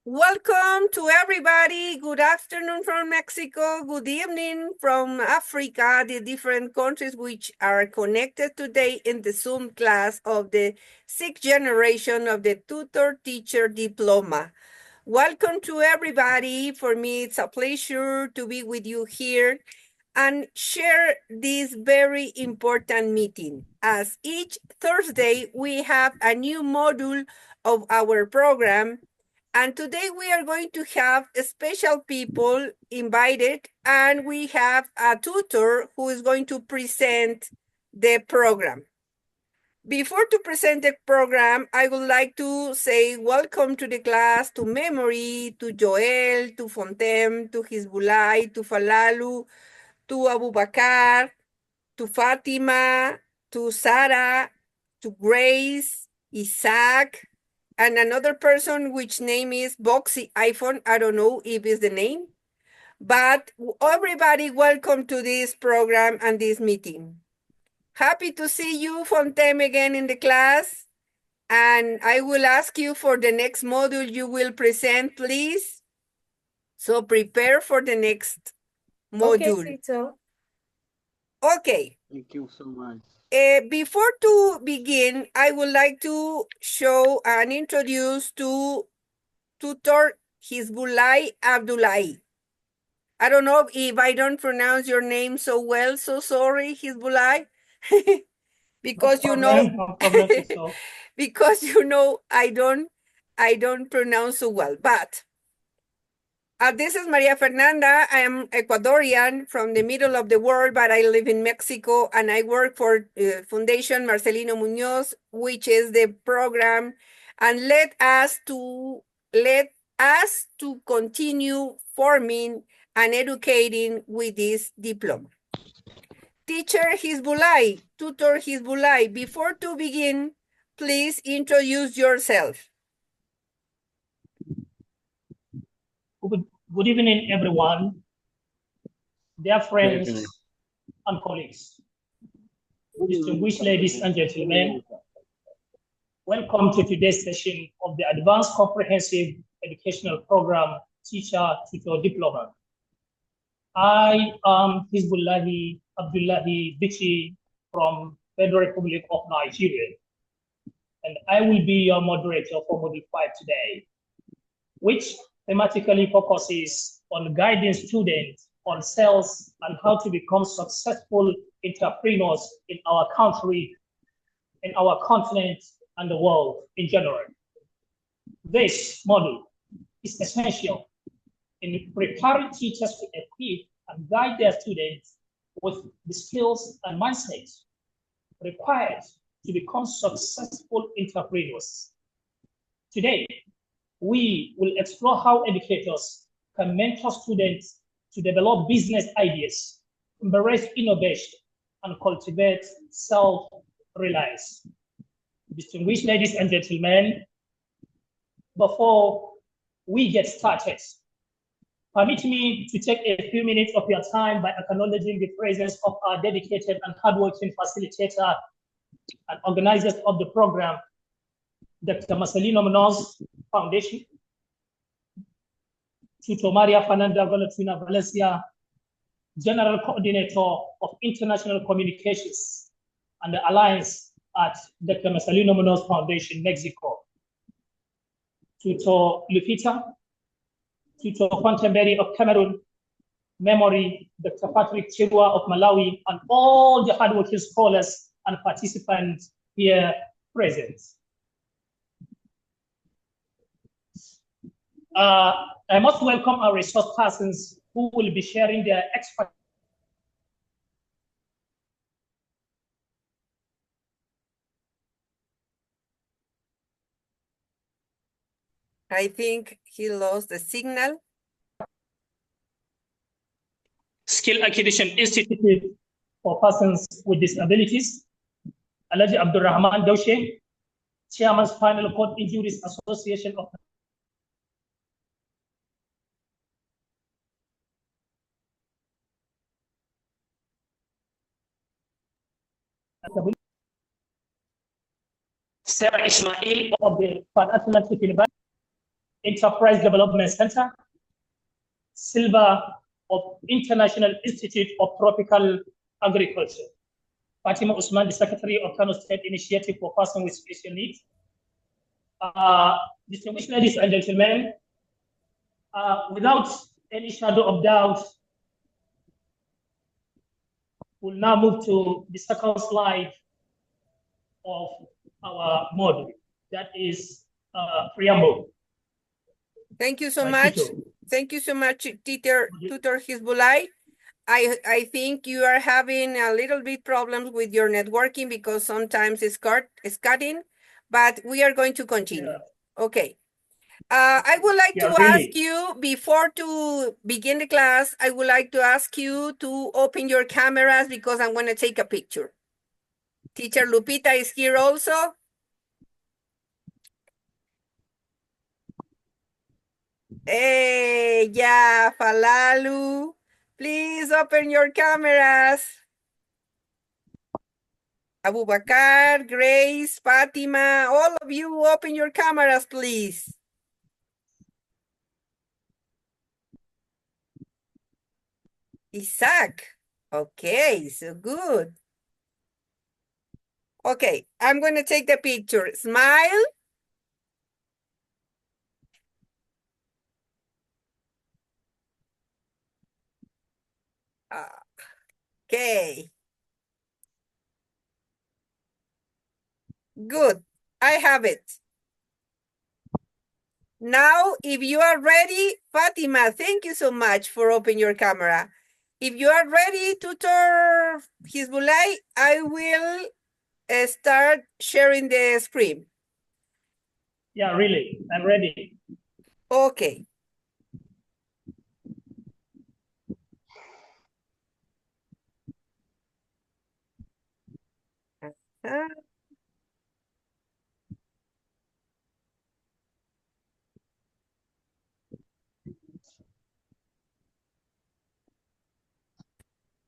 Welcome to everybody. Good afternoon from Mexico. Good evening from Africa, the different countries which are connected today in the Zoom class of the sixth generation of the Tutor Teacher Diploma. Welcome to everybody. For me, it's a pleasure to be with you here and share this very important meeting. As each Thursday, we have a new module of our program. And today we are going to have special people invited, and we have a tutor who is going to present the program. Before to present the program, I would like to say welcome to the class, to Memory, to Joel, to Fontem, to Hizbullah, to Falalu, to Abubakar, to Fatima, to Sarah, to Grace, Isaac, and another person which name is Boxy iPhone. I don't know if it's the name, but everybody welcome to this program and this meeting. Happy to see you, Fontem, again in the class. And I will ask you for the next module you will present, please. So prepare for the next module. Okay, teacher. Okay. Thank you so much. Before to begin, I would like to show and introduce to Tutor Hizbullah Abdullahi. I don't know if I don't pronounce your name so well, so sorry, Hizbullah. Because No you know, problem, no problem, teacher. because you know I don't pronounce so well. But this is Maria Fernanda. I am Ecuadorian from the middle of the world, but I live in Mexico and I work for Fundación Marcelino Muñoz, which is the program, and let us to continue forming and educating with this diploma. Teacher Hizbullah, Tutor Hizbullah, before to begin, please introduce yourself. Good evening, everyone, dear friends evening. and colleagues, distinguished ladies and gentlemen. Welcome to today's session of the Advanced Comprehensive Educational Program Teacher Tutor Diploma. I am Hizbullah Abdullahi Bichi from Federal Republic of Nigeria, and I will be your moderator for Module 5 today, which thematically focuses on guiding students on sales and how to become successful entrepreneurs in our country, in our continent, and the world in general. This module is essential in preparing teachers to equip and guide their students with the skills and mindsets required to become successful entrepreneurs. Today, we will explore how educators can mentor students to develop business ideas, embrace innovation, and cultivate self-reliance. Distinguished ladies and gentlemen, before we get started, permit me to take a few minutes of your time by acknowledging the presence of our dedicated and hardworking facilitator and organizers of the program, Dr. Marcelino Munoz Foundation, Tutor Maria Fernanda Valentina Valencia, General Coordinator of International Communications and the Alliance at Dr. Marcelino Munoz Foundation, Mexico, Tutor Lupita, Tutor Fontemberi of Cameroon, Memory, Dr. Patrick Chirwa of Malawi, and all the hardworking scholars and participants here present. I must welcome our resource persons who will be sharing their expertise. I think he lost the signal. Skill Acquisition Institute for Persons with Disabilities, Alhaji Abdurrahman Doshe, Chairman Spinal Cord Injuries Association of Sarah Ismail of the Pan Atlantic University, Enterprise Development Center, silver of International Institute of Tropical Agriculture. Fatima Usman, the Secretary of Kano State Initiative for Persons with Special Needs. Distinguished ladies and gentlemen, without any shadow of doubt, we'll now move to the second slide of our model, that is preamble. Thank you so much. Thank you so much, Tutor Hizbullah. I think you are having a little bit problems with your networking because sometimes it's cutting, but we are going to continue. Yeah. Okay. I would like to ask you, before to begin the class, I would like to ask you to open your cameras because I'm going to take a picture. Teacher Lupita is here also. Hey, yeah, Falalu. Please open your cameras. Abubakar, Grace, Fatima, all of you open your cameras, please. Isaac. Okay, so good. Okay, I'm going to take the picture. Smile. Okay. Good. I have it. Now, if you are ready, Fatima, thank you so much for opening your camera. If you are ready, Tutor Hizbullah, I will start sharing the screen. Yeah, really, I'm ready. Okay.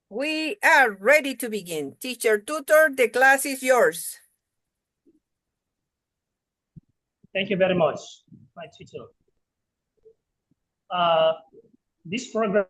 We are ready to begin. Teacher Tutor, the class is yours. Thank you very much, my teacher. This program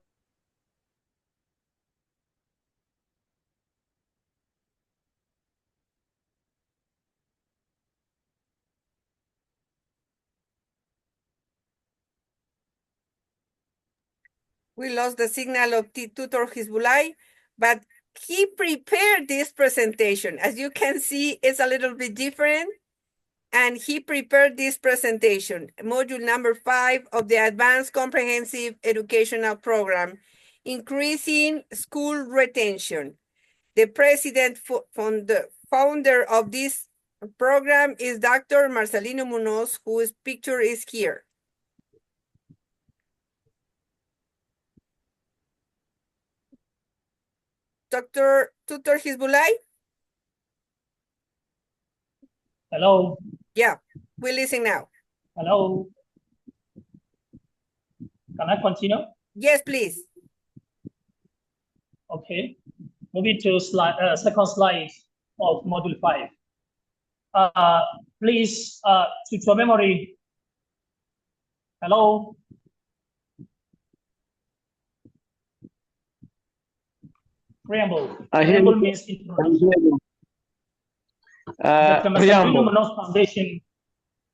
we lost the signal of Tutor Hizbullah, but he prepared this presentation. As you can see, it's a little bit different. And he prepared this presentation, module number 5 of the Advanced Comprehensive Educational Program, Increasing School Retention. The president, founder of this program is Dr. Marcelino Munoz, whose picture is here. Dr. Tutor Hizbullah? Hello. Yeah, we listen now. Hello. Can I continue? Yes, please. Okay. Moving to second slide of module 5. Please, to your memory. Hello. Preamble. Preamble means introduction. The Marcelino Munoz Foundation.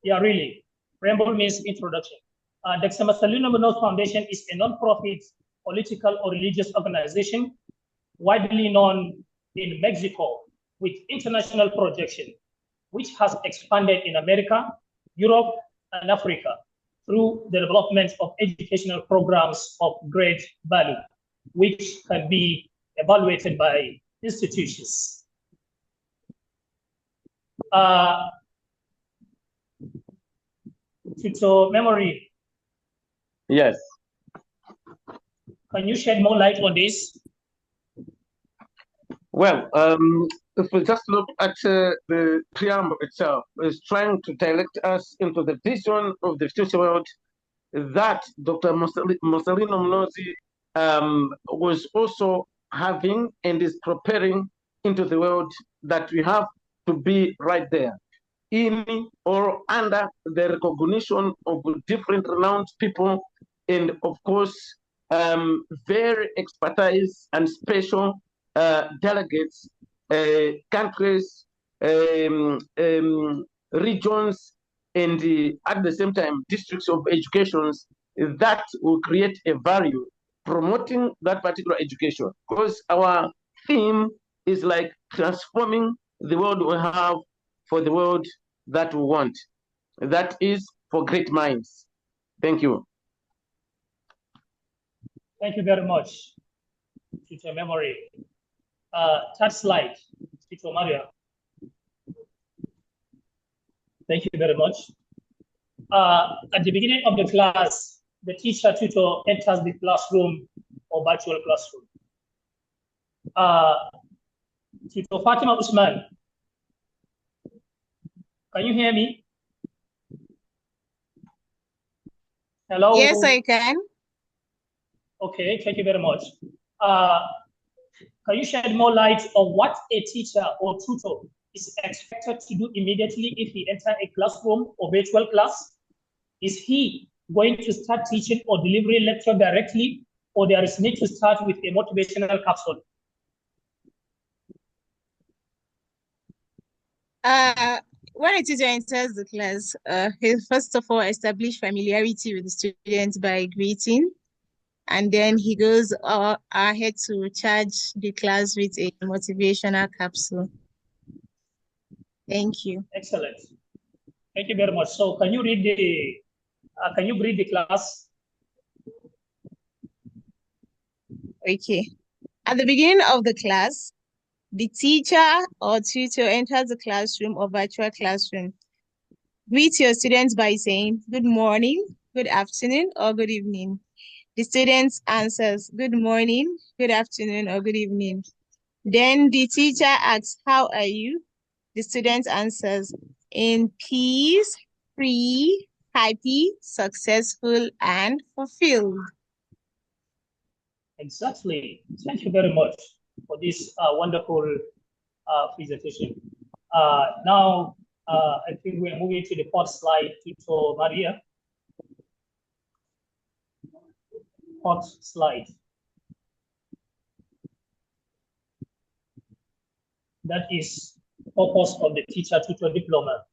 Yeah, really. Preamble means introduction. The Marcelino Munoz Foundation is a non-profit political or religious organization widely known in Mexico with international projection, which has expanded in America, Europe, and Africa through the development of educational programs of great value, which can be evaluated by institutions. To memory. Yes. Can you shed more light on this? Well, if we just look at the preamble itself, it's trying to direct us into the vision of the future world that Dr. Marcelino Munoz was also having and is preparing into the world that we have to be right there. in or under the recognition of different renowned people, and of course, very expertise and special delegates, countries, regions, and at the same time, districts of educations that will create a value promoting that particular education. Because our theme is like transforming the world we have for the world that we want. That is for great minds. Thank you. Thank you very much, Tutor Memory. Third slide, Tutor Maria. Thank you very much. At the beginning of the class, the teacher tutor enters the classroom or virtual classroom. Tutor Fatima Usman, can you hear me? Hello? Yes, I can. Okay, thank you very much. Can you shed more light on what a teacher or tutor is expected to do immediately if he enters a classroom or virtual class? Is he going to start teaching or delivering lecture directly, or there is need to start with a motivational capsule? When a teacher enters the class, he first of all establish familiarity with the students by greeting, and then he goes ahead to charge the class with a motivational capsule. Thank you. Excellent. Thank you very much. So can you read the class? Okay. At the beginning of the class, the teacher or tutor enters the classroom or virtual classroom. Greet your students by saying good morning, good afternoon, or good evening. The students answers good morning, good afternoon, or good evening. Then the teacher asks, how are you? The student answers in peace, free, happy, successful, and fulfilled. Exactly. Thank you very much for this wonderful presentation. Now, I think we're moving to the fourth slide, Tutor Maria. Fourth slide. That is purpose of the teacher-tutor diploma.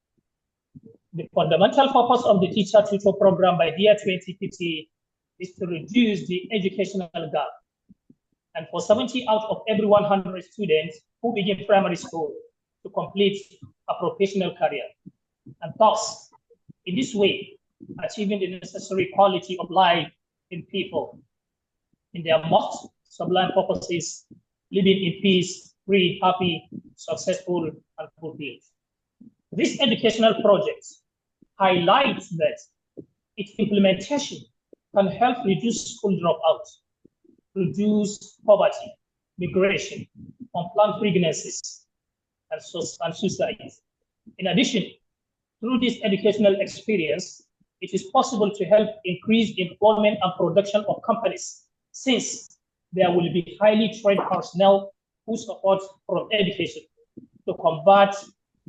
The fundamental purpose of the teacher-tutor program by year 2050 is to reduce the educational gap. And for 70 out of every 100 students who begin primary school to complete a professional career. And thus, in this way, achieving the necessary quality of life in people. In their most sublime purposes, living in peace, free, happy, successful, and fulfilled. This educational project highlights that its implementation can help reduce school dropout, reduce poverty, migration, unplanned pregnancies, and suicide. In addition, through this educational experience, it is possible to help increase employment and production of companies, since there will be highly trained personnel who support from education to combat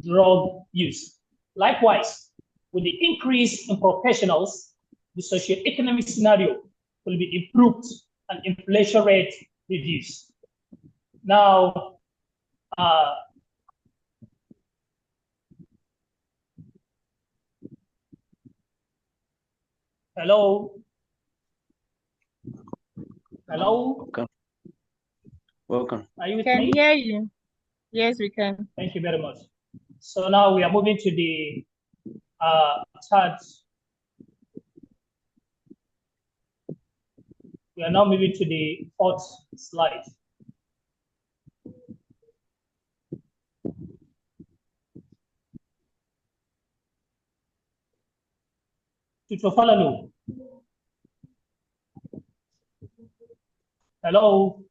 drug use. Likewise, with the increase in professionals, the socioeconomic scenario will be improved and inflation rate reduced. Now, hello? Hello? Welcome. Welcome. Are you with Can me? hear you. Yes, we can. Thank you very much. So now we are moving to the third. We are now moving to the fourth slide. Tutor Falalu. Hello.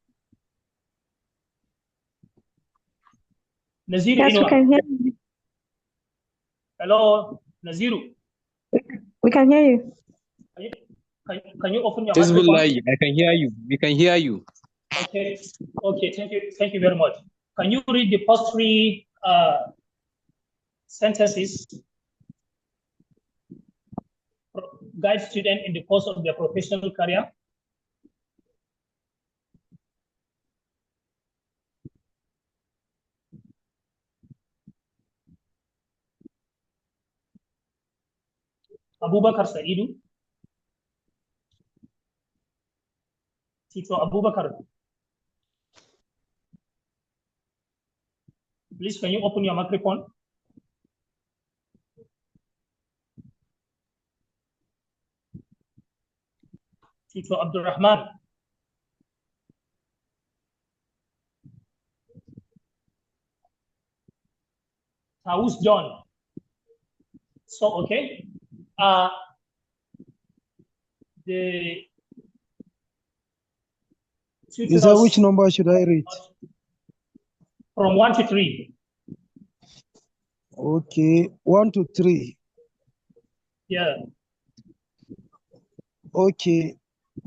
Naziru Yes, we Inua. can hear you. Hello, Naziru. We can hear you. Can you open your This will microphone? I can hear you. We can hear you. Okay. Okay. Thank you. Thank you very much. Can you read the first three sentences, guide student in the course of their professional career. Abubakar Saidu. Tito Abubakar. Please, can you open your microphone? Tito Abdurrahman. Taus John. So, okay. The Is that which number should I read? From 1 to 3. Okay, 1 to 3. Yeah. Okay,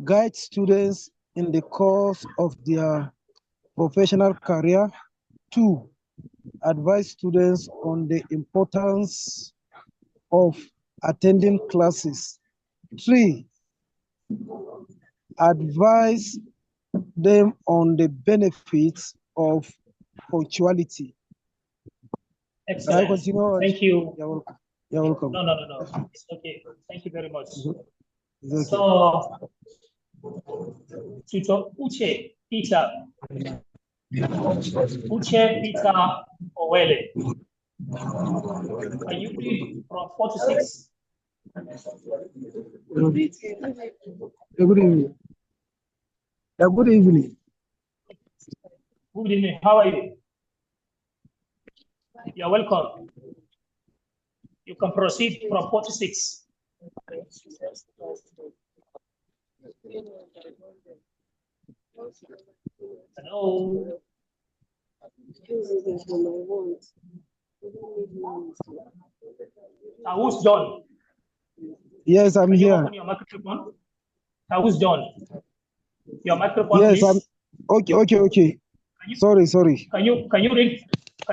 guide students in the course of their professional career. 2, advise students on the importance of attending classes. 3, advise them on the benefits of punctuality. Excellent. Thank you. You're welcome. You're welcome. No. It's okay. Thank you very much. Okay. So, Tutor Uche Peter. Uche Peter Owele. Can you read from 4 to 6? Good evening. Good evening. Good evening. How are you? You're welcome. You can proceed from 4 to 6. Hello. Who's John? Yes, I'm here. Open your microphone. Who's John? Your microphone, yes, please. Okay. Sorry. Can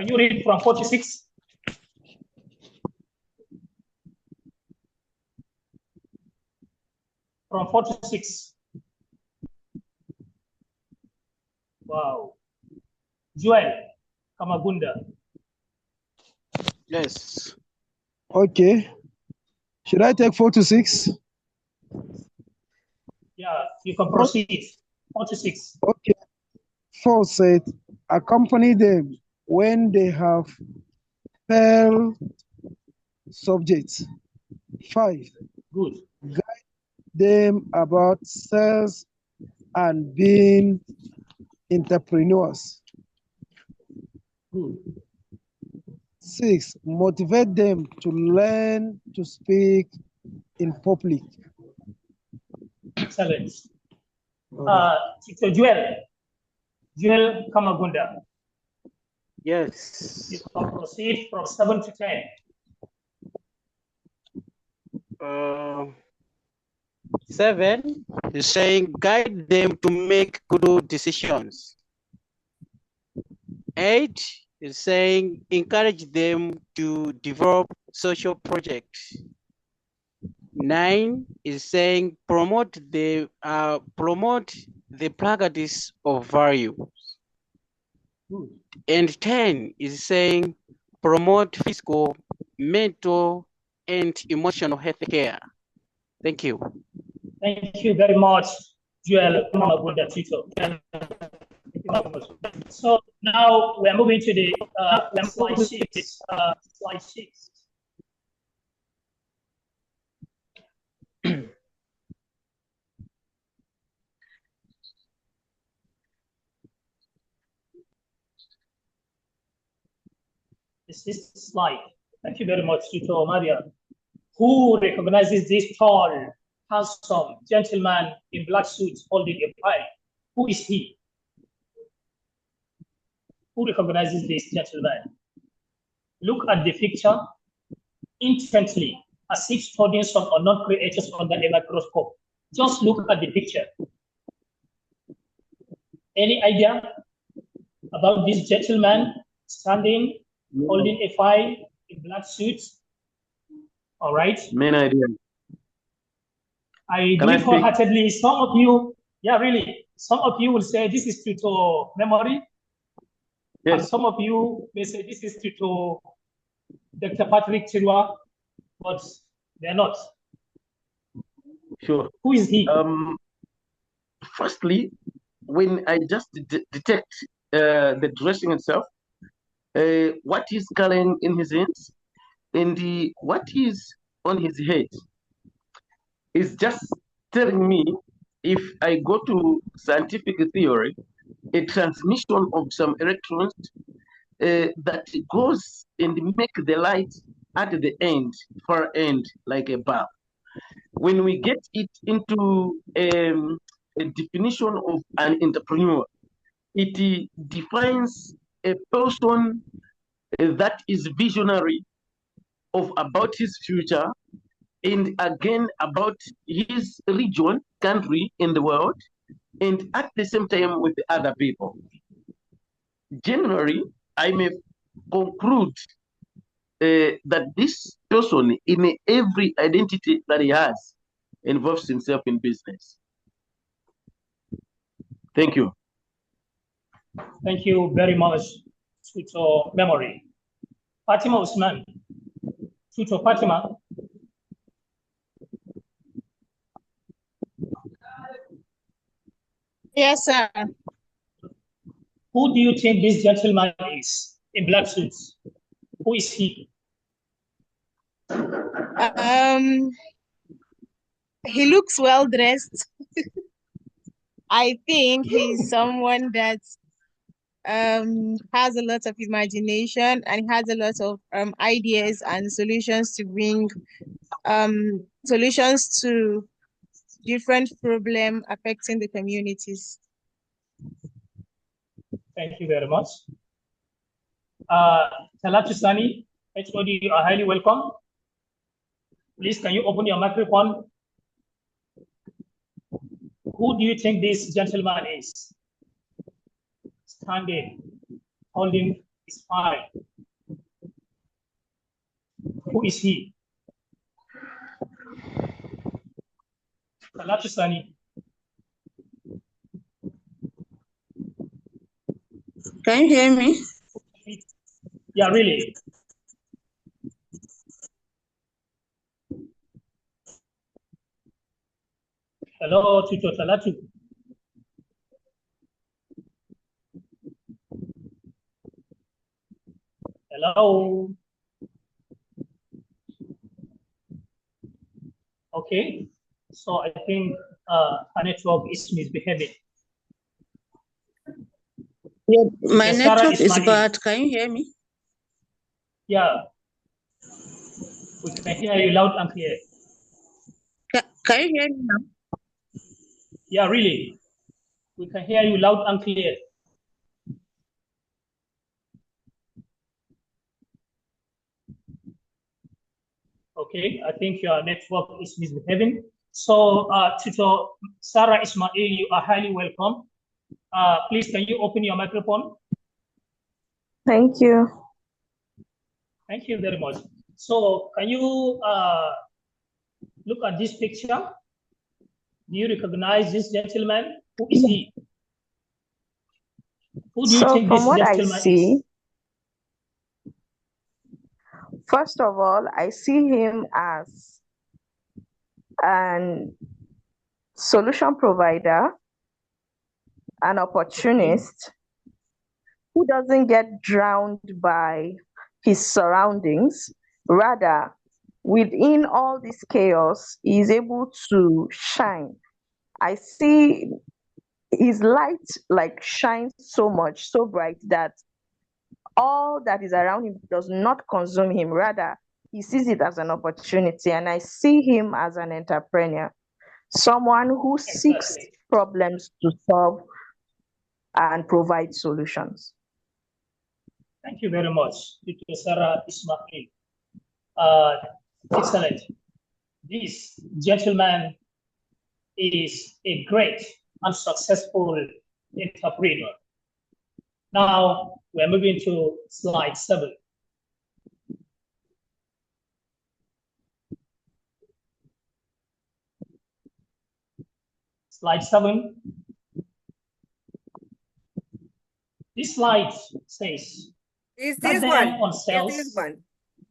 you read from 4 to 6? From 4 to 6. Wow. Joel Kamagunda. Yes. Okay. Should I take 4 to 6? Yeah, you can proceed. 4 to 6. Okay. 4 said, accompany them when they have failed subjects. 5. Good. Guide them about sales and being entrepreneurs. Good. 6. Motivate them to learn to speak in public. Excellent. Joel Kamagunda. Yes. You can proceed from 7 to 10. 7 is saying guide them to make good decisions. 8 is saying encourage them to develop social projects. 9 is saying promote the practice of values. And 10 is saying promote physical, mental, and emotional health care. Thank you. Thank you very much, Joel Kamagunda Tito. So now we're moving to the slide 6. Slide 6. This is the slide. Thank you very much, Tito Maria. Who recognizes this tall, handsome gentleman in black suit holding a pie? Who is he? Who recognizes this gentleman? Look at the picture intently, as if studying some unknown creatures under a microscope. Just look at the picture. Any idea about this gentleman standing, holding a file in black suits. All right. Main idea. I Can I believe speak? wholeheartedly, some of you, yeah, really, some of you will say this is Tutor memory, and Yes, some of you may say this is Tutor Dr. Patrick Chirwa, but they're not. sure. Who is he? Firstly, when I just detect the dressing itself, what is carrying in his hands, and what is on his head, is just telling me, if I go to scientific theory, a transmission of some electrons that goes and make the light at the end, far end, like a bulb. When we get it into a definition of an entrepreneur, it defines a person that is visionary of about his future, and again about his region, country, in the world, and at the same time with other people. Generally, I may conclude that this person, in every identity that he has, involves himself in business. Thank you. Thank you very much, Tutor memory. Fatima Usman. Tutor Fatima. Yes, sir. Who do you think this gentleman is in black suits? Who is he? He looks well dressed. I think he's someone that has a lot of imagination and has a lot of ideas and solutions to bring solutions to different problems affecting the communities. Thank you very much. Talatu Sani, HOD, you are highly welcome. Please, can you open your microphone? Who do you think this gentleman is? Standing, holding his file. Who is he? Talatu Sani. Can you hear me? Yeah, really. Hello, Tutor Talatu. Hello. Okay, so I think our network is misbehaving. Yeah, my Yes, Sarah network is Ismail. bad. Can you hear me? Yeah, we can hear you loud and clear. Can you hear me now? Yeah, really. We can hear you loud and clear. Okay, I think your network is misbehaving. So, Tutor Sarah Ismail, you are highly welcome. Please, can you open your microphone? Thank you. Thank you very much. So, can you look at this picture? Do you recognize this gentleman? Who is he? Who do you think from this what I gentleman see, is? first of all, I see him as an solution provider, an opportunist who doesn't get drowned by his surroundings. Rather, within all this chaos, he is able to shine. I see his light like shines so much, so bright that all that is around him does not consume him. Rather, he sees it as an opportunity. And I see him as an entrepreneur, someone who seeks Exactly. problems to solve and provide solutions. Thank you very much, Dr. Sarah Ismail. Excellent. This gentleman is a great and successful entrepreneur. Now we're moving to slide 7. Slide 7. This slide says, Is guide this them one? on Is sales. this one?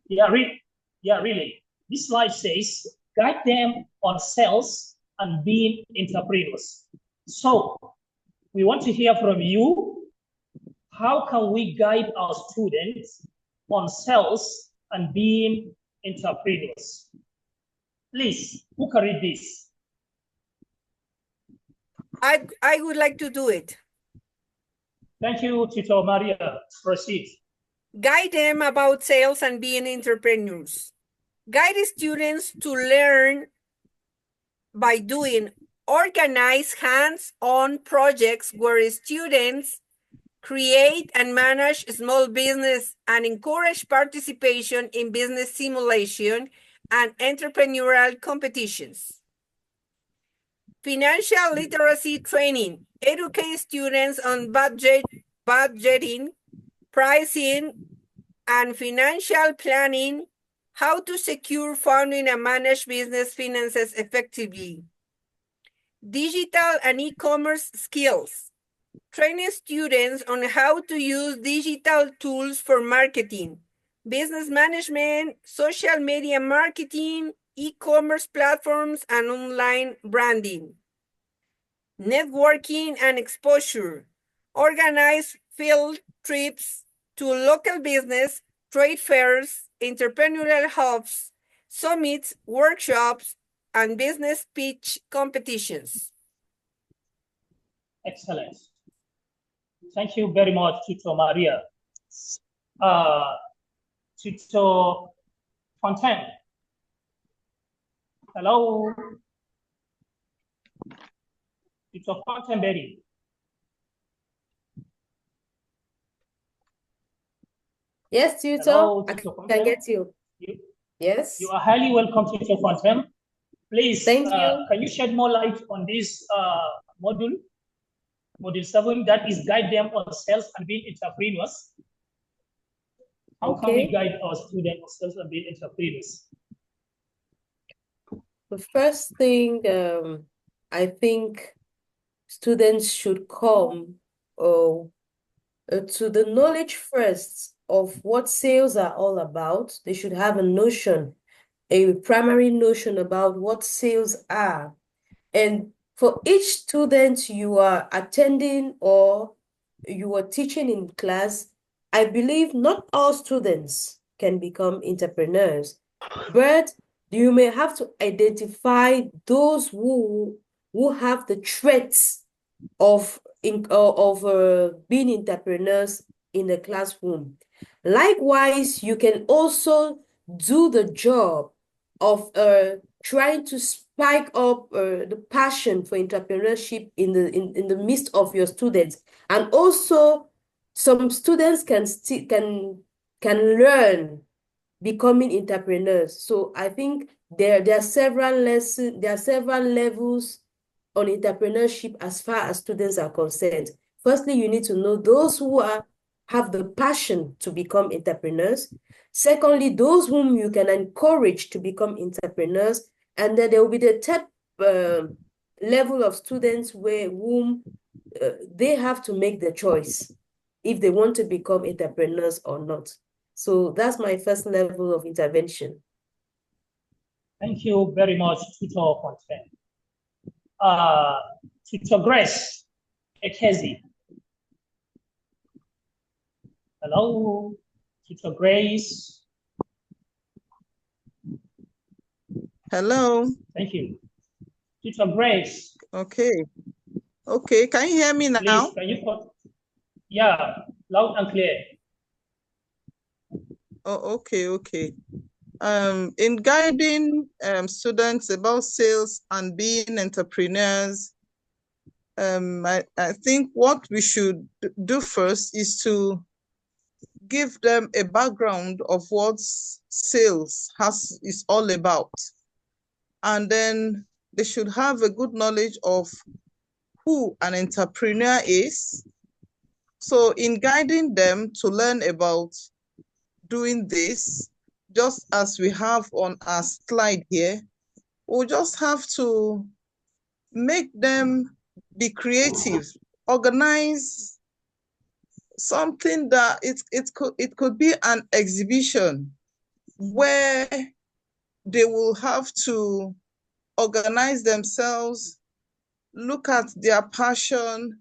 Yeah, really. This slide says, guide them on sales and being entrepreneurs. So we want to hear from you. How can we guide our students on sales and being entrepreneurs? Please, who can read this? I would like to do it. Thank you, Tutor Maria. Proceed. Guide them about sales and being entrepreneurs. Guide students to learn by doing organized hands-on projects where students create and manage small business and encourage participation in business simulation and entrepreneurial competitions. Financial literacy training. Educate students on budgeting, pricing, and financial planning, how to secure funding and manage business finances effectively. Digital and e-commerce skills. Training students on how to use digital tools for marketing, business management, social media marketing, e-commerce platforms, and online branding. Networking and exposure. Organize field trips to local business, trade fairs, entrepreneurial hubs, summits, workshops, and business pitch competitions. Excellent. Thank you very much, Tutor Maria. Tutor Fontaine. Hello. Tutor Fontaine. Yes, Tutor. Hello, I Tutor can Fontaine. get you. Yes. You are highly welcome, Tutor Fontaine. Please, Thank you. can you shed more light on this module? Module 7, that is guide them on sales and being entrepreneurs. How can we guide our students on sales and being entrepreneurs? The first thing I think students should come to the knowledge first of what sales are all about. They should have a notion, a primary notion about what sales are. And for each student you are attending or you are teaching in class, I believe not all students can become entrepreneurs, but you may have to identify those who have the traits of being entrepreneurs in the classroom. Likewise, you can also do the job of trying to spike up the passion for entrepreneurship in the midst of your students. And also, some students can learn becoming entrepreneurs. So I think there are several lessons, there are several levels on entrepreneurship as far as students are concerned. Firstly, you need to know those who have the passion to become entrepreneurs. Secondly, those whom you can encourage to become entrepreneurs. And then there will be the third level of students whom they have to make the choice if they want to become entrepreneurs or not. So that's my first level of intervention. Thank you very much, Tutor Fontaine. Tutor Grace Ekezi. Hello, Tutor Grace. Hello. Thank you. Tutor Grace. Okay. Okay, can you hear me now? Please, can you put? Yeah, loud and clear. Oh, okay. In guiding students about sales and being entrepreneurs, I think what we should do first is to give them a background of what sales is all about. And then they should have a good knowledge of who an entrepreneur is. So in guiding them to learn about doing this, just as we have on our slide here, we'll just have to make them be creative, organize something that it could be an exhibition where they will have to organize themselves, look at their passion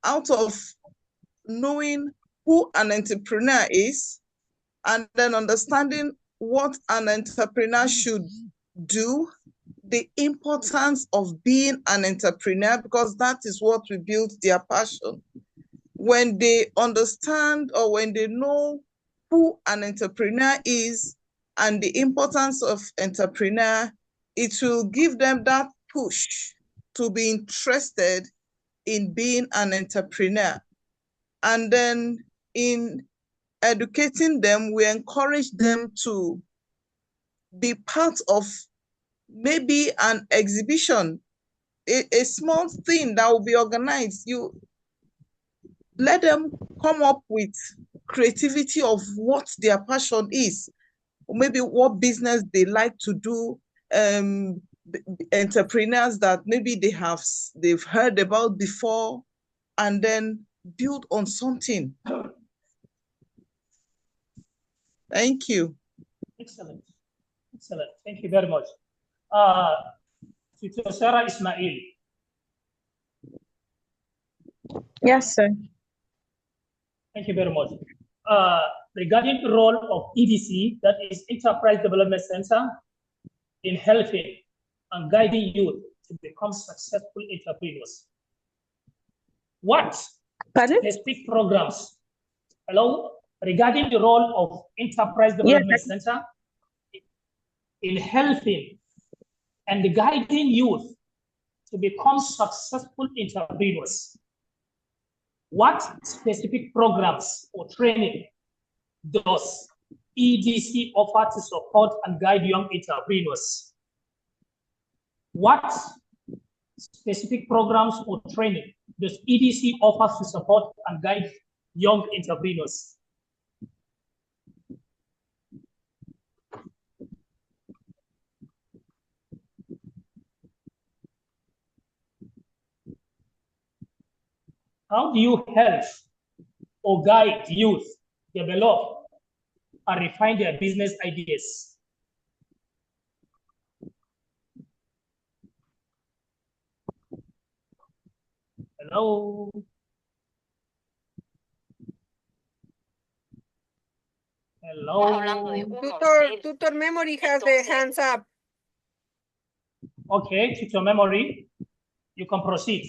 out of knowing who an entrepreneur is, and then understanding what an entrepreneur should do, the importance of being an entrepreneur, because that is what will build their passion. When they understand or when they know who an entrepreneur is and the importance of entrepreneur, it will give them that push to be interested in being an entrepreneur. And then in educating them, we encourage them to be part of maybe an exhibition, a small thing that will be organized. You let them come up with creativity of what their passion is, or maybe what business they like to do, entrepreneurs that maybe they've heard about before, and then build on something. Thank you. Excellent. Excellent. Thank you very much. Tutor Sarah Ismail. Yes, sir. Thank you very much. Regarding the role of EDC, that is Enterprise Development Center, in helping and guiding youth to become successful entrepreneurs. What specific programs, regarding the role of Enterprise Development Center in helping and guiding youth to become successful entrepreneurs? What specific programs or training does EDC offer to support and guide young entrepreneurs? What specific programs or training does EDC offer to support and guide young entrepreneurs? How do you help or guide youth develop and refine their business ideas? Hello? Hello? Tutor Memory has the hands up. Okay, Tutor Memory, you can proceed.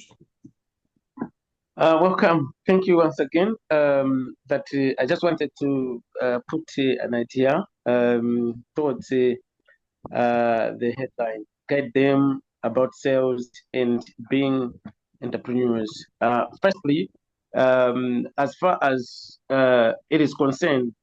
Welcome. Thank you once again. I just wanted to put an idea towards the headline, guide them about sales and being entrepreneurs. Firstly, as far as it is concerned,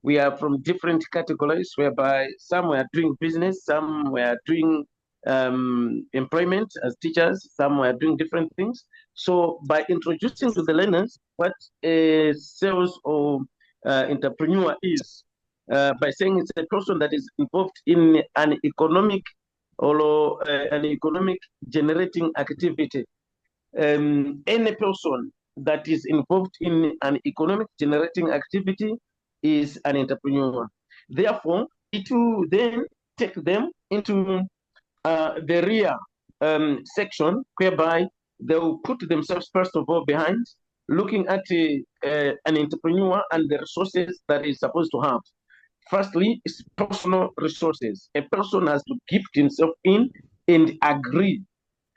we are from different categories whereby some were doing business, some were doing employment as teachers, some were doing different things. So by introducing to the learners what a sales or entrepreneur is, by saying it's a person that is involved in an economic or an economic generating activity. Any person that is involved in an economic generating activity is an entrepreneur. Therefore, it will then take them into the rear section, whereby they will put themselves first of all behind, looking at an entrepreneur and the resources that he's supposed to have. Firstly, it's personal resources. A person has to gift himself in and agree.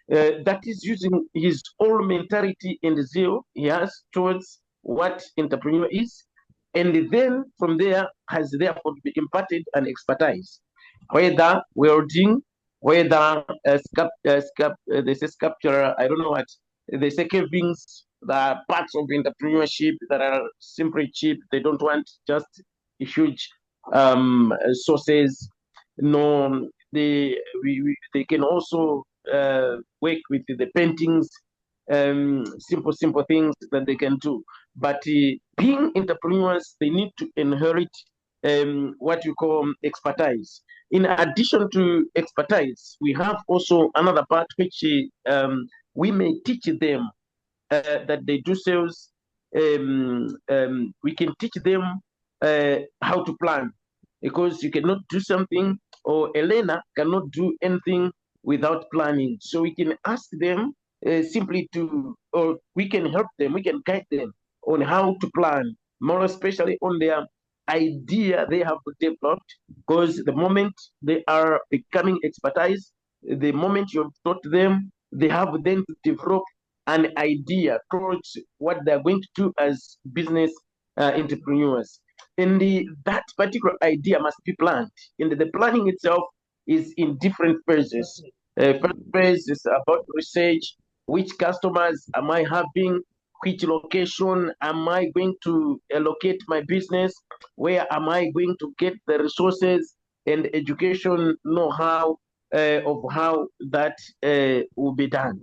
That is using his own mentality and zeal he has towards what entrepreneur is, and then from there has therefore to be imparted an expertise, whether welding, whether they say sculpture, I don't know what they say, cavings, the parts of entrepreneurship that are simply cheap. They don't want just huge sources. No, they can also work with the paintings, simple things that they can do. But being entrepreneurs, they need to inherit what you call expertise. In addition to expertise, we have also another part which we may teach them that they do sales. We can teach them how to plan, because you cannot do something, or Elena cannot do anything without planning. So we can ask them simply to, or we can help them, we can guide them on how to plan, more especially on their idea they have developed, because the moment they are becoming expertise, the moment you've taught them, they have then to develop an idea towards what they're going to do as business entrepreneurs. And that particular idea must be planned. And the planning itself is in different phases. First phase is about research. Which customers am I having? Which location am I going to allocate my business? Where am I going to get the resources and education know-how of how that will be done?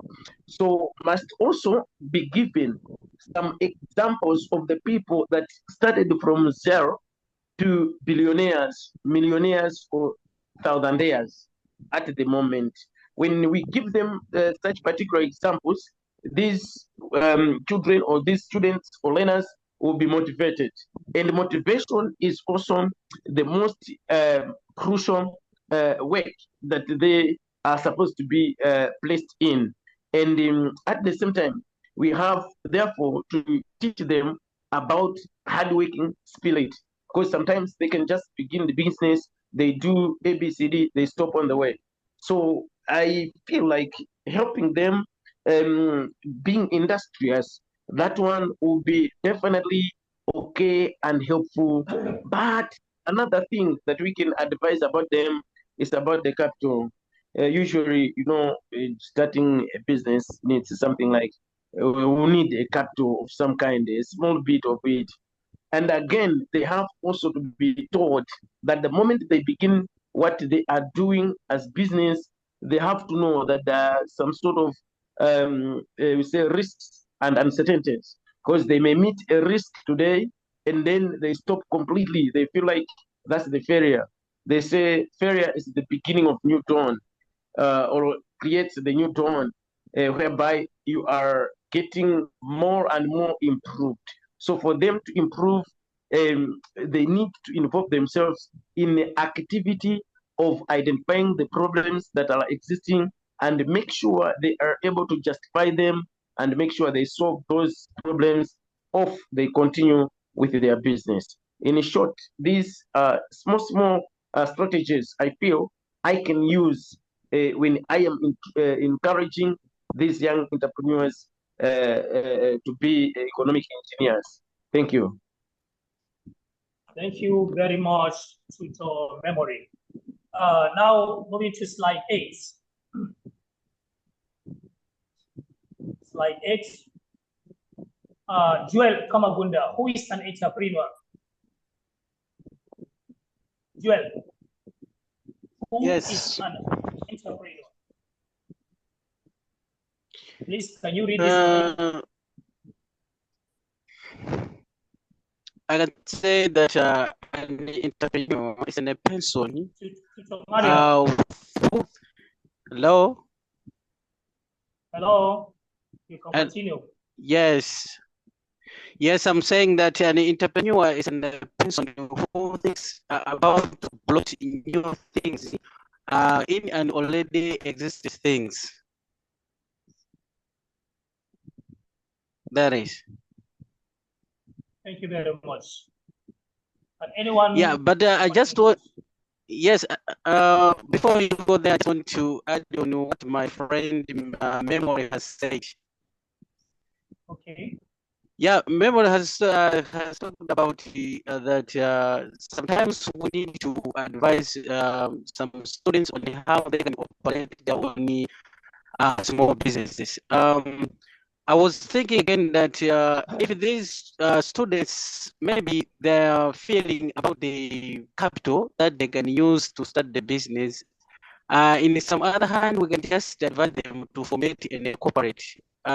So must also be given some examples of the people that started from zero to billionaires, millionaires, or thousandaires at the moment. When we give them such particular examples, these children or these students or learners will be motivated. And motivation is also the most crucial work that they are supposed to be placed in. And at the same time, we have therefore to teach them about hardworking spirit, because sometimes they can just begin the business, they do ABCD, they stop on the way. So I feel like helping them being industrious, that one will be definitely okay and helpful. But another thing that we can advise about them is about the capital. Usually, starting a business needs something like we need a capital of some kind, a small bit of it. And again, they have also to be taught that the moment they begin what they are doing as business, they have to know that there are some sort of we say risks and uncertainties, because they may meet a risk today and then they stop completely. They feel like that's the failure. They say failure is the beginning of new dawn, or creates the new dawn, whereby you are getting more and more improved. So for them to improve, they need to involve themselves in the activity of identifying the problems that are existing and make sure they are able to justify them and make sure they solve those problems off they continue with their business. In short, these small strategies I feel I can use when I am encouraging these young entrepreneurs to be economic engineers. Thank you. Thank you very much, Tutor Memory. Now moving to slide 8. Slide 8. Joel Kamagunda, who is an entrepreneur? Joel, who is an entrepreneur? Please, can you read this? I can say that an entrepreneur is a person. Hello? Hello? You can continue. Yes. Yes, I'm saying that an entrepreneur is a person who thinks about blocking new things in and already existing things. That is. Thank you very much. And anyone? Yeah, but I just want, yes, before you go there, I just want to add on what my friend Memory has said. Okay. Yeah, Memory has talked about that sometimes we need to advise some students on how they can operate their own small businesses. I was thinking again that if these students, maybe they're feeling about the capital that they can use to start the business, in some other hand, we can just advise them to formate and incorporate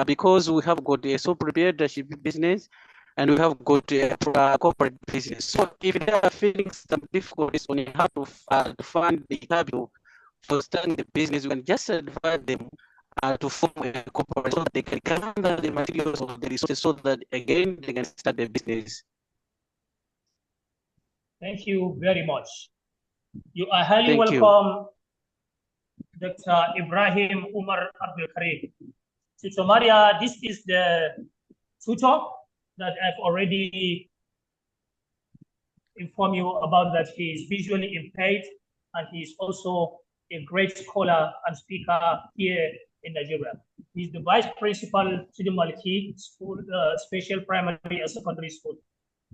because we have got a sole proprietorship business. and we have got a corporate business. So if they are feeling some difficulties on how to fund the capital for starting the business, we can just advise them to form a corporate so that they can gather the materials of the resources so that again they can start the business. Thank you very much. You are highly Thank you. welcome, Dr. Ibrahim Umar Abdul Karim. Tutor Maria, this is the tutor that I've already informed you about, that he is visually impaired and he is also a great scholar and speaker here in Nigeria. He's the Vice Principal to the Maliki School, Special Primary and Secondary School.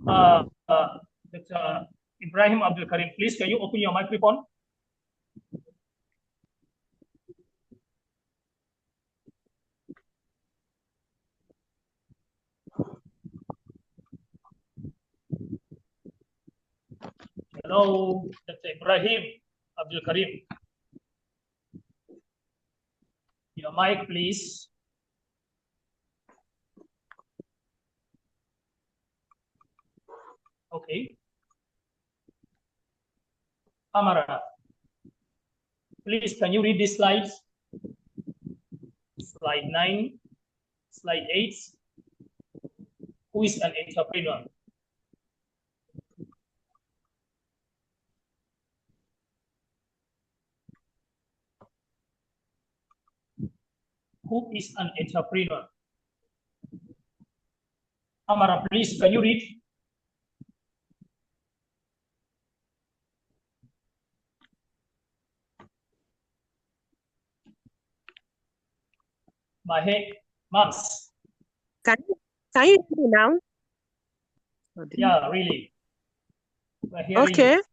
Dr. Ibrahim Abdul Karim, please, can you open your microphone? Hello, Dr. Ibrahim Abdul Karim. Your mic, please. Okay. Amara, please, can you read these slides? Slide 9, slide 8. Who is an entrepreneur? Who is an entrepreneur? Amara, please, can you read? Mahe, Mams. Can you hear me now? Yeah, really. Okay. You.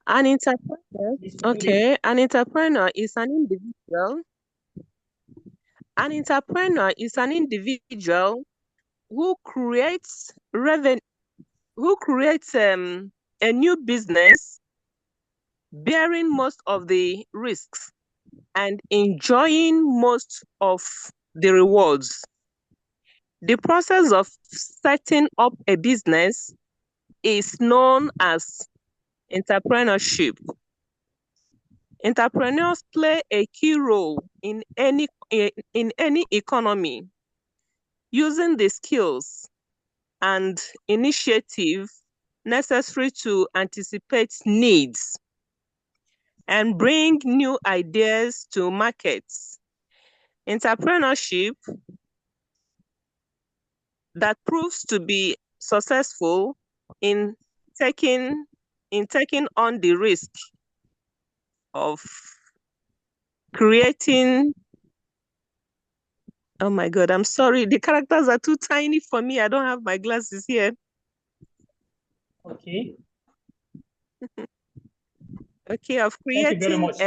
An entrepreneur. Okay, an entrepreneur is an individual. An entrepreneur is an individual who creates revenue, who creates a new business, bearing most of the risks and enjoying most of the rewards. The process of setting up a business is known as entrepreneurship. Entrepreneurs play a key role in any economy, using the skills and initiative necessary to anticipate needs and bring new ideas to markets. Entrepreneurship that proves to be successful in taking on the risk of creating. Oh my God, I'm sorry. The characters are too tiny for me. I don't have my glasses here. Okay. Okay, of creating. Thank you very much.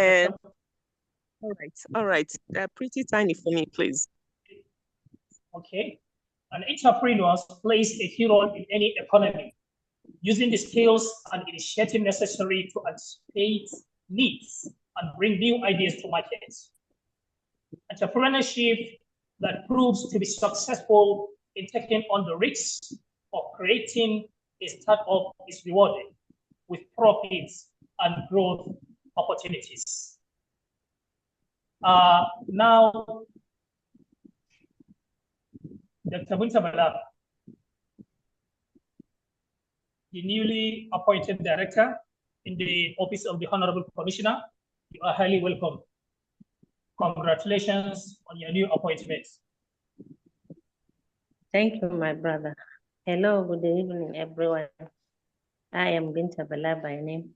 All right. They're pretty tiny for me, please. Okay. An entrepreneur plays a key role in any economy, using the skills and initiative necessary to anticipate needs and bring new ideas to markets. Entrepreneurship that proves to be successful in taking on the risks of creating a startup is rewarded with profits and growth opportunities. Now, Dr. Buntabala, the newly appointed director in the Office of the Honorable Commissioner, you are highly welcome. Congratulations on your new appointment. Thank you, my brother. Hello, good evening, everyone. I am Binta Bala by name.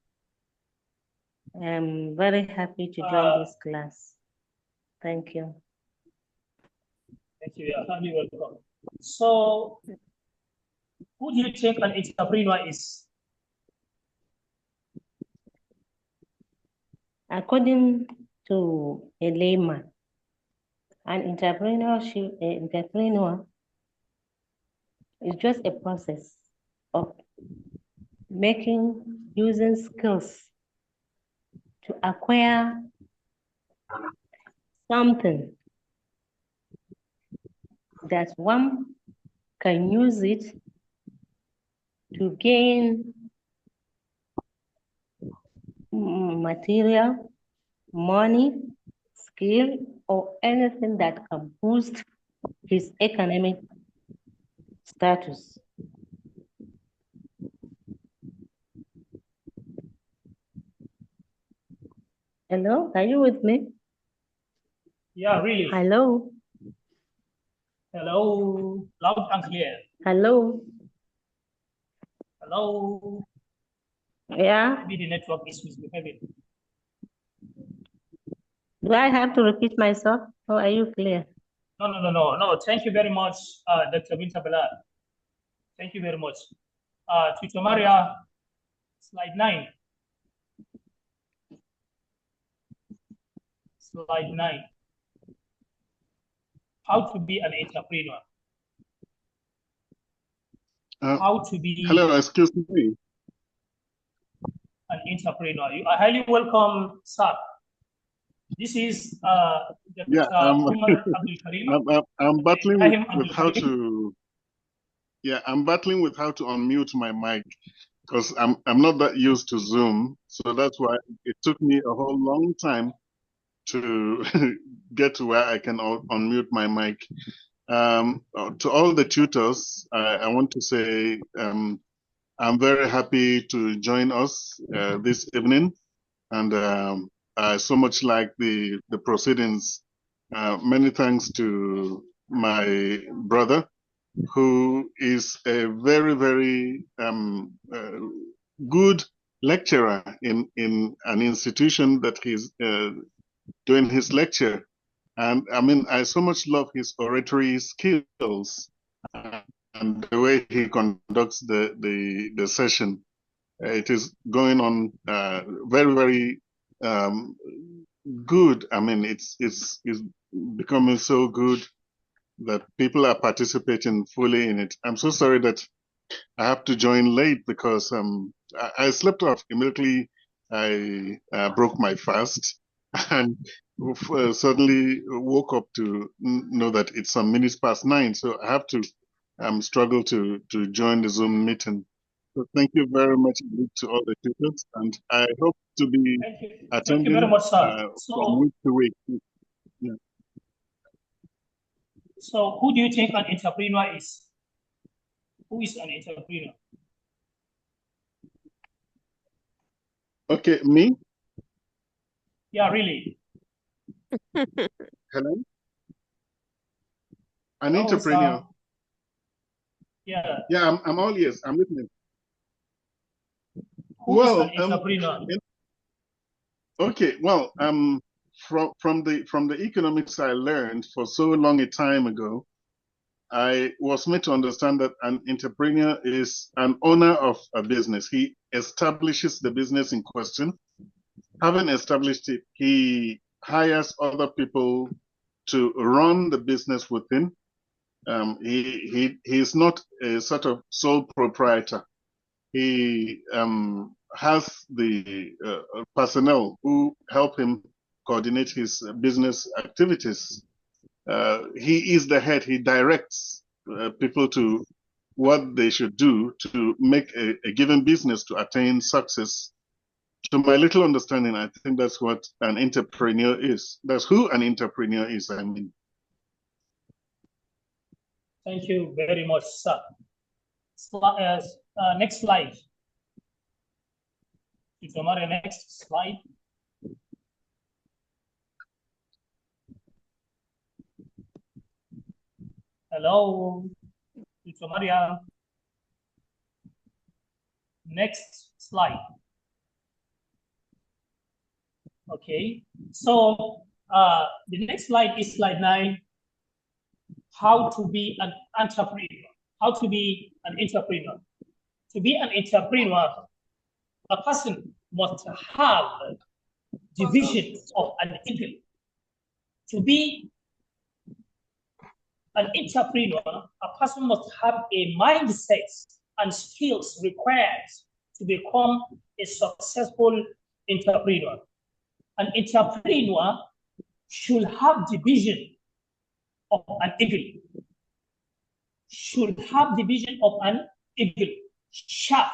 I am very happy to join this class. Thank you. Thank you. You're highly welcome. So, who do you think an entrepreneur is? According to a layman, an entrepreneur is just a process of using skills to acquire something that one can use it to gain material, money, skill, or anything that can boost his economic status. Hello, are you with me? Yeah, really. Hello. Hello, loud and clear. Hello. Hello. Yeah. Maybe the network is misbehaving. Do I have to repeat myself, or are you clear? No. Thank you very much, Dr. Binta Bala. Thank you very much. Tutor Maria, slide 9. Slide 9. How to be an entrepreneur. How to be hello, excuse me. an entrepreneur. You are highly welcome, sir. This is Dr. Yeah, Umar Abdul Karim. I'm battling with Abdul how Karim. to. Yeah, I'm battling with how to unmute my mic because I'm not that used to Zoom, so that's why it took me a whole long time to get to where I can unmute my mic. To all the tutors, I want to say I'm very happy to join us this evening, and I so much like the proceedings. Many thanks to my brother, who is a very, very good lecturer in an institution that he's doing his lecture. And I mean, I so much love his oratory skills and the way he conducts the session. It is going on very, very good. I mean, it's becoming so good that people are participating fully in it. I'm so sorry that I have to join late because I slept off immediately. I broke my fast and suddenly woke up to know that it's some minutes past 9. So I have to struggle to join the Zoom meeting. So thank you very much to all the tutors, and I hope to be Thank you very attending much, sir. from week to week. Yeah. So who do you think an entrepreneur is? Who is an entrepreneur? Okay, me? Yeah, really. Hello? An Hello, entrepreneur. sir. Yeah. Yeah, I'm all ears. I'm listening. Who is an entrepreneur? Okay, well, from the economics I learned for so long a time ago, I was made to understand that an entrepreneur is an owner of a business. He establishes the business in question. Having established it, he hires other people to run the business with him. He is not a sort of sole proprietor. He has the personnel who help him coordinate his business activities. He is the head. He directs people to what they should do to make a given business to attain success. To my little understanding, I think that's what an entrepreneur is. That's who an entrepreneur is, I mean. Thank you very much, sir. Next slide. Next slide. Hello, Maria. Next slide. Okay, so the next slide is slide 9. How to be an entrepreneur. How to be an entrepreneur. To be an entrepreneur, a person must have the vision of an eagle. To be an entrepreneur, a person must have a mindset and skills required to become a successful entrepreneur. An entrepreneur should have the vision of an eagle. Should have the vision of an eagle. sharp,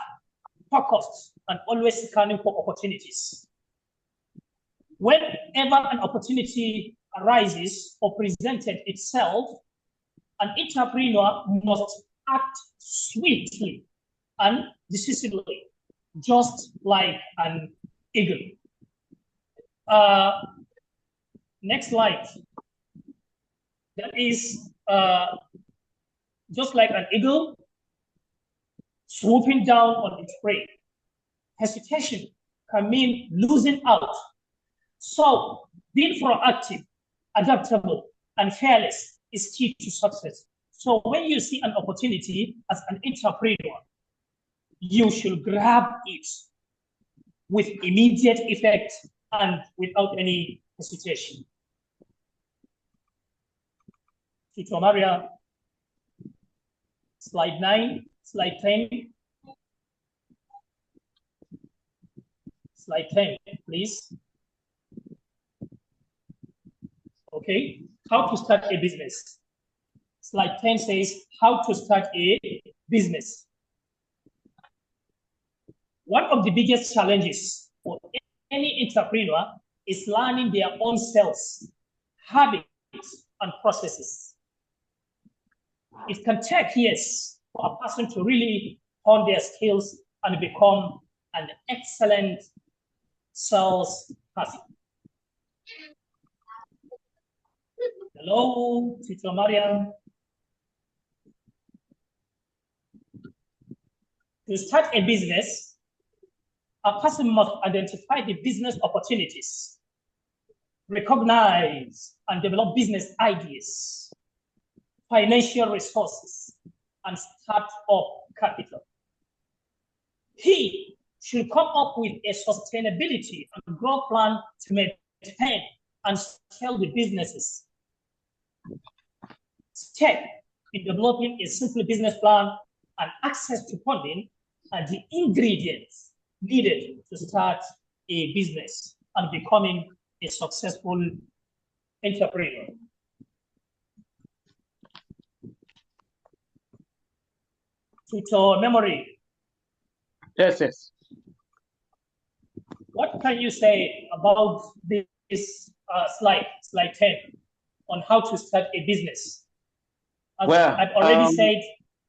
focused, and always scanning for opportunities. Whenever an opportunity arises or presented itself, an entrepreneur must act swiftly and decisively, just like an eagle. Next slide. That is just like an eagle swooping down on its prey. Hesitation can mean losing out. So being proactive, adaptable, and fearless is key to success. So when you see an opportunity as an entrepreneur, you should grab it with immediate effect and without any hesitation. Tutor Maria, slide 9, slide 10. Slide 10, please. Okay, how to start a business. Slide 10 says how to start a business. One of the biggest challenges for any entrepreneur is learning their own sales, habits, and processes. It can take years for a person to really hone their skills and become an excellent sales person. Hello, Tutor Mariam. To start a business, a person must identify the business opportunities, recognize and develop business ideas, financial resources, and start-up capital. He should come up with a sustainability and growth plan to maintain and scale the businesses. Step in developing a simple business plan and access to funding are the ingredients needed to start a business and becoming a successful entrepreneur. Tutor memory. Yes. What can you say about this slide 10, on how to start a business? As I've already said,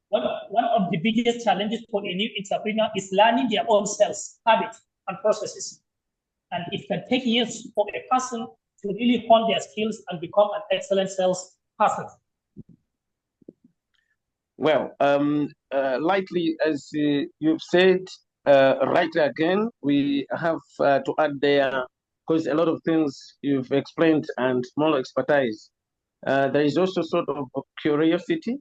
one of the biggest challenges for a new entrepreneur is learning their own sales, habits, and processes. And it can take years for a person to really hone their skills and become an excellent sales person. Well, lightly, as you've said, right again, we have to add there, because a lot of things you've explained and more expertise. There is also sort of curiosity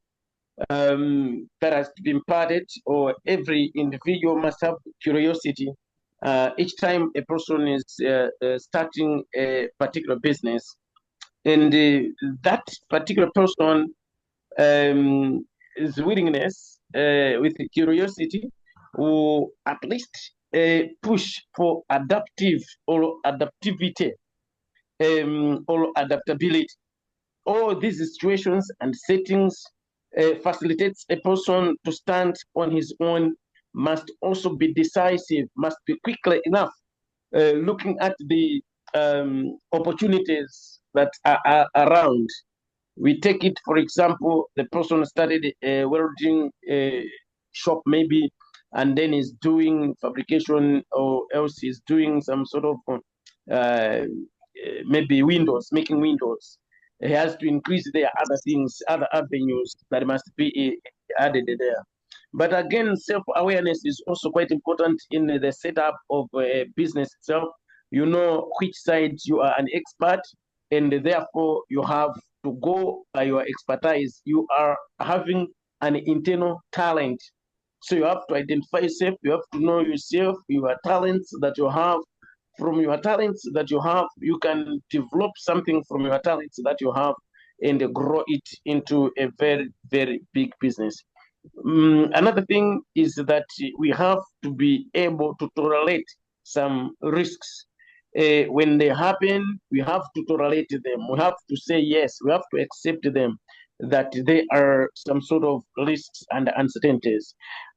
that has to be imparted, or every individual must have curiosity. Each time a person is starting a particular business, and that particular person is willingness with curiosity, or at least push for adaptivity or adaptability. All these situations and settings facilitates a person to stand on his own, must also be decisive, must be quickly enough, looking at the opportunities that are around. We take it, for example, the person started a welding shop maybe, and then is doing fabrication, or else is doing some sort of maybe windows, making windows. He has to increase their other things, other avenues that must be added there. But again, self-awareness is also quite important in the setup of a business itself. You know which side you are an expert, and therefore you have to go by your expertise. You are having an internal talent. So you have to identify yourself, you have to know yourself, your talents that you have. From your talents that you have, you can develop something from your talents that you have and grow it into a very, very big business. Another thing is that we have to be able to tolerate some risks. When they happen, we have to tolerate them. We have to say yes, we have to accept them, that they are some sort of risks and uncertainties.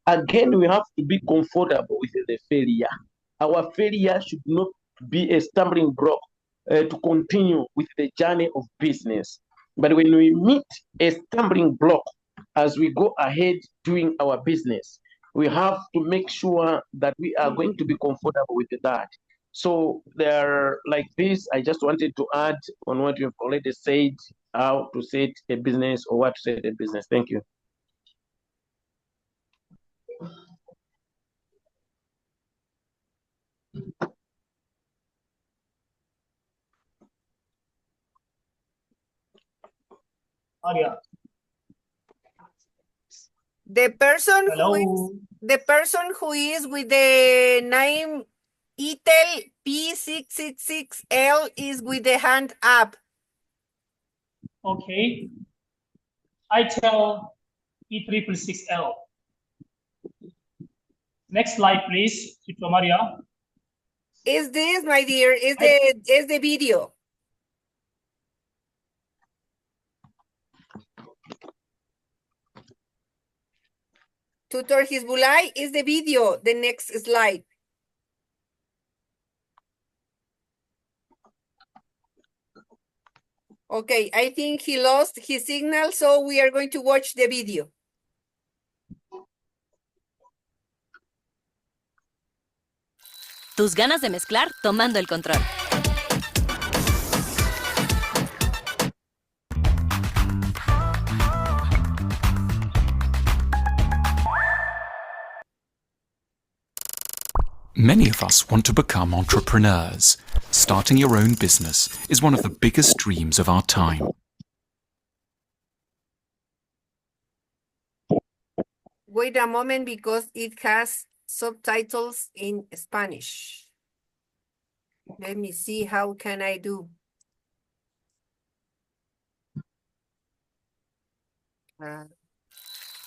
again, we have to be comfortable with the failure. Our failure should not be a stumbling block to continue with the journey of business. But when we meet a stumbling block as we go ahead doing our business, we have to make sure that we are going to be comfortable with that. So there, like this, I just wanted to add on what you've already said, how to set a business or what to set a business. Thank you. Maria. The person Hello. who is with the name Itel P666L is with the hand up. Okay. I tell E666L. Next slide, please, Tutor Maria. Is this, my dear, is the video. Tutor Hizbulai is the video, the next slide. Okay, I think he lost his signal, so we are going to watch the video. Tus ganas de mezclar tomando el control. Many of us want to become entrepreneurs. Starting your own business is one of the biggest dreams of our time. Wait a moment because it has subtitles in Spanish. Let me see how can I do.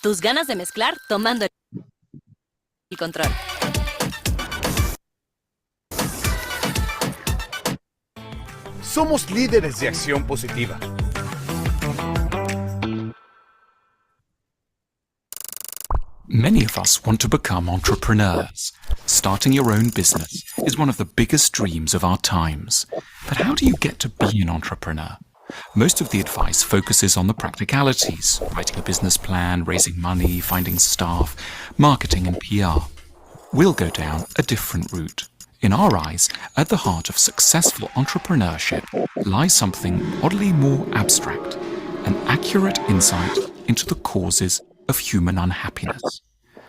Tus ganas de mezclar tomando el control. Somos líderes de acción positiva. Many of us want to become entrepreneurs. Starting your own business is one of the biggest dreams of our times. But how do you get to be an entrepreneur? Most of the advice focuses on the practicalities, writing a business plan, raising money, finding staff, marketing and PR. We'll go down a different route. In our eyes, at the heart of successful entrepreneurship lies something oddly more abstract, an accurate insight into the causes of human unhappiness.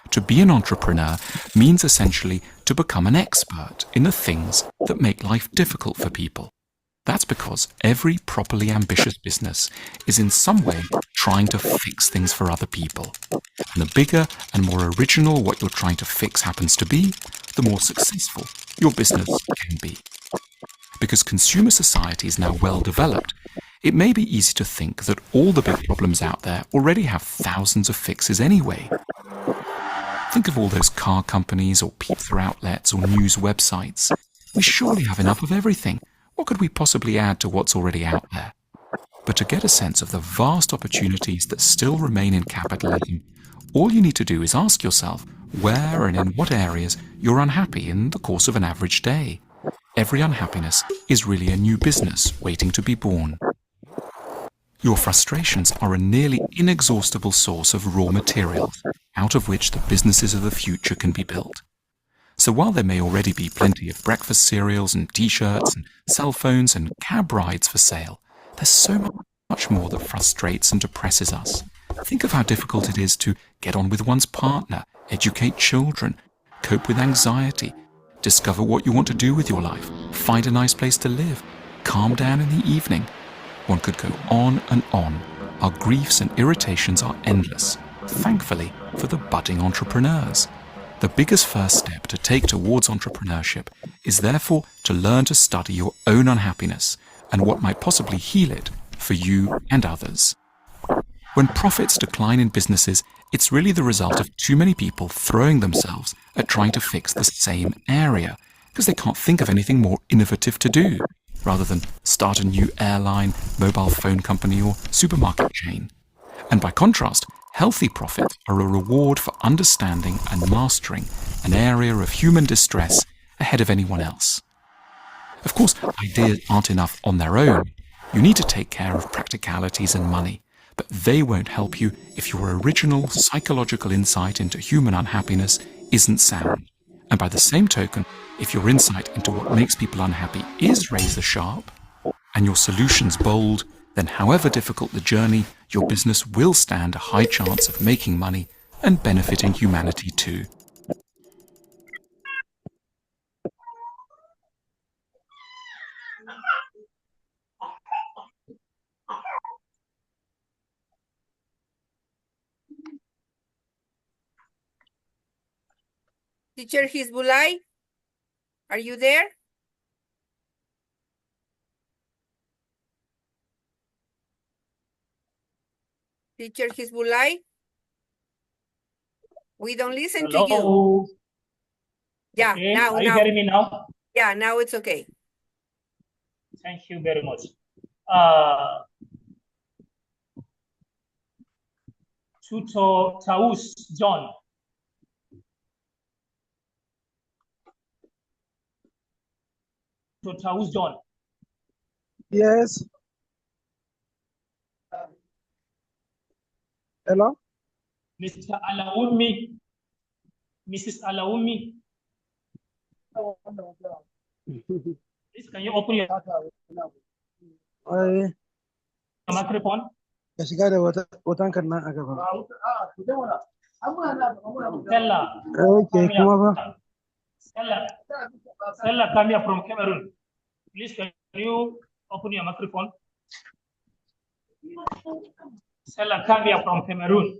To be an entrepreneur means essentially to become an expert in the things that make life difficult for people. That's because every properly ambitious business is in some way trying to fix things for other people. And the bigger and more original what you're trying to fix happens to be, the more successful your business can be. Because consumer society is now well developed, it may be easy to think that all the big problems out there already have thousands of fixes anyway. Think of all those car companies or pizza outlets or news websites. We surely have enough of everything. What could we possibly add to what's already out there? But to get a sense of the vast opportunities that still remain in capitalism, all you need to do is ask yourself where and in what areas you're unhappy in the course of an average day. Every unhappiness is really a new business waiting to be born. Your frustrations are a nearly inexhaustible source of raw materials out of which the businesses of the future can be built. So while there may already be plenty of breakfast cereals and t-shirts and cell phones and cab rides for sale, there's so much more that frustrates and depresses us. Think of how difficult it is to get on with one's partner, educate children, cope with anxiety, discover what you want to do with your life, find a nice place to live, calm down in the evening. One could go on and on. Our griefs and irritations are endless, thankfully for the budding entrepreneurs. The biggest first step to take towards entrepreneurship is therefore to learn to study your own unhappiness and what might possibly heal it for you and others. When profits decline in businesses, it's really the result of too many people throwing themselves at trying to fix the same area because they can't think of anything more innovative to do, rather than start a new airline, mobile phone company or supermarket chain. And by contrast, Healthy profits are a reward for understanding and mastering an area of human distress ahead of anyone else. Of course, ideas aren't enough on their own. You need to take care of practicalities and money, but they won't help you if your original psychological insight into human unhappiness isn't sound. And by the same token, if your insight into what makes people unhappy is razor sharp, and your solutions bold, then however difficult the journey, your business will stand a high chance of making money and benefiting humanity too. Teacher Hizbulai, are you there? Teacher Hizbulai? We don't listen to you. Hello. Yeah, Okay, now. are you hearing me now? Yeah, now it's okay. Thank you very much. Tutor Taus John. Tutor Taus John. Yes. Hello? Mr. Alaumi. Mrs. Alaumi. Please, can you open your microphone? Ya shiga da watan kan nan a gaba. Stella. Okay, kuma ba. Stella, come here from Cameroon. Please, can you open your microphone? Stella, come here from Cameroon.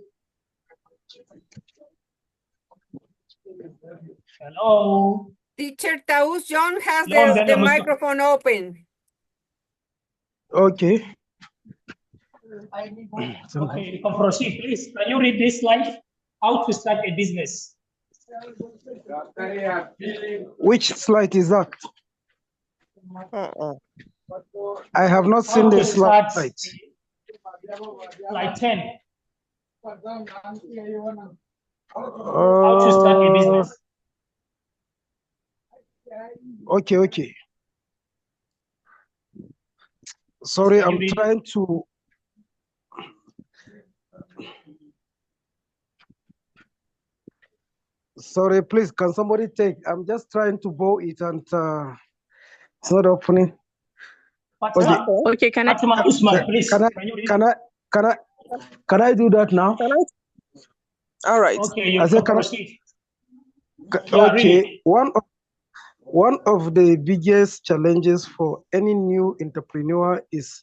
Hello. Teacher Taus John has No, the microphone open. Okay. Okay, you can proceed, please. Can you read this slide? How to start a business. Which slide is that? I have not seen the slide. Slide 10. How to start a business. Okay. Sorry, I'm trying to. Sorry, please, can somebody take? I'm just trying to bow it and it's not opening. Okay, can I? Usman, please. Can I do that now? All right. Okay, you can proceed. Okay, one of the biggest challenges for any new entrepreneur is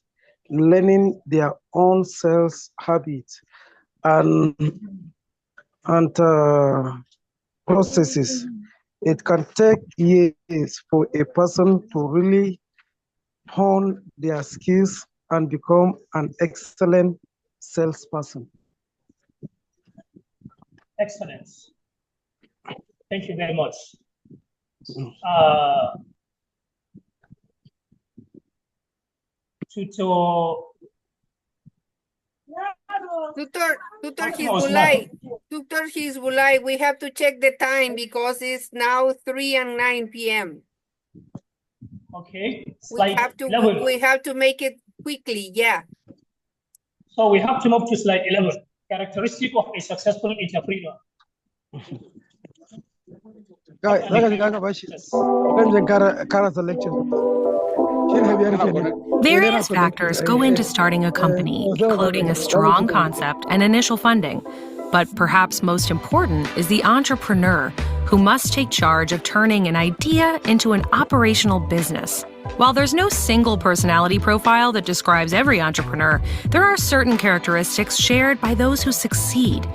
learning their own sales habits and processes. It can take years for a person to really hone their skills and become an excellent salesperson. Excellent. Thank you very much. Tutor Hizbulai, we have to check the time because it's now 3:09 p.m. Okay. We have to make it quickly, yeah. So we have to move to slide 11. Characteristic of a successful entrepreneur. Various factors go into starting a company, including a strong concept and initial funding. But perhaps most important is the entrepreneur, who must take charge of turning an idea into an operational business. While there's no single personality profile that describes every entrepreneur, there are certain characteristics shared by those who succeed.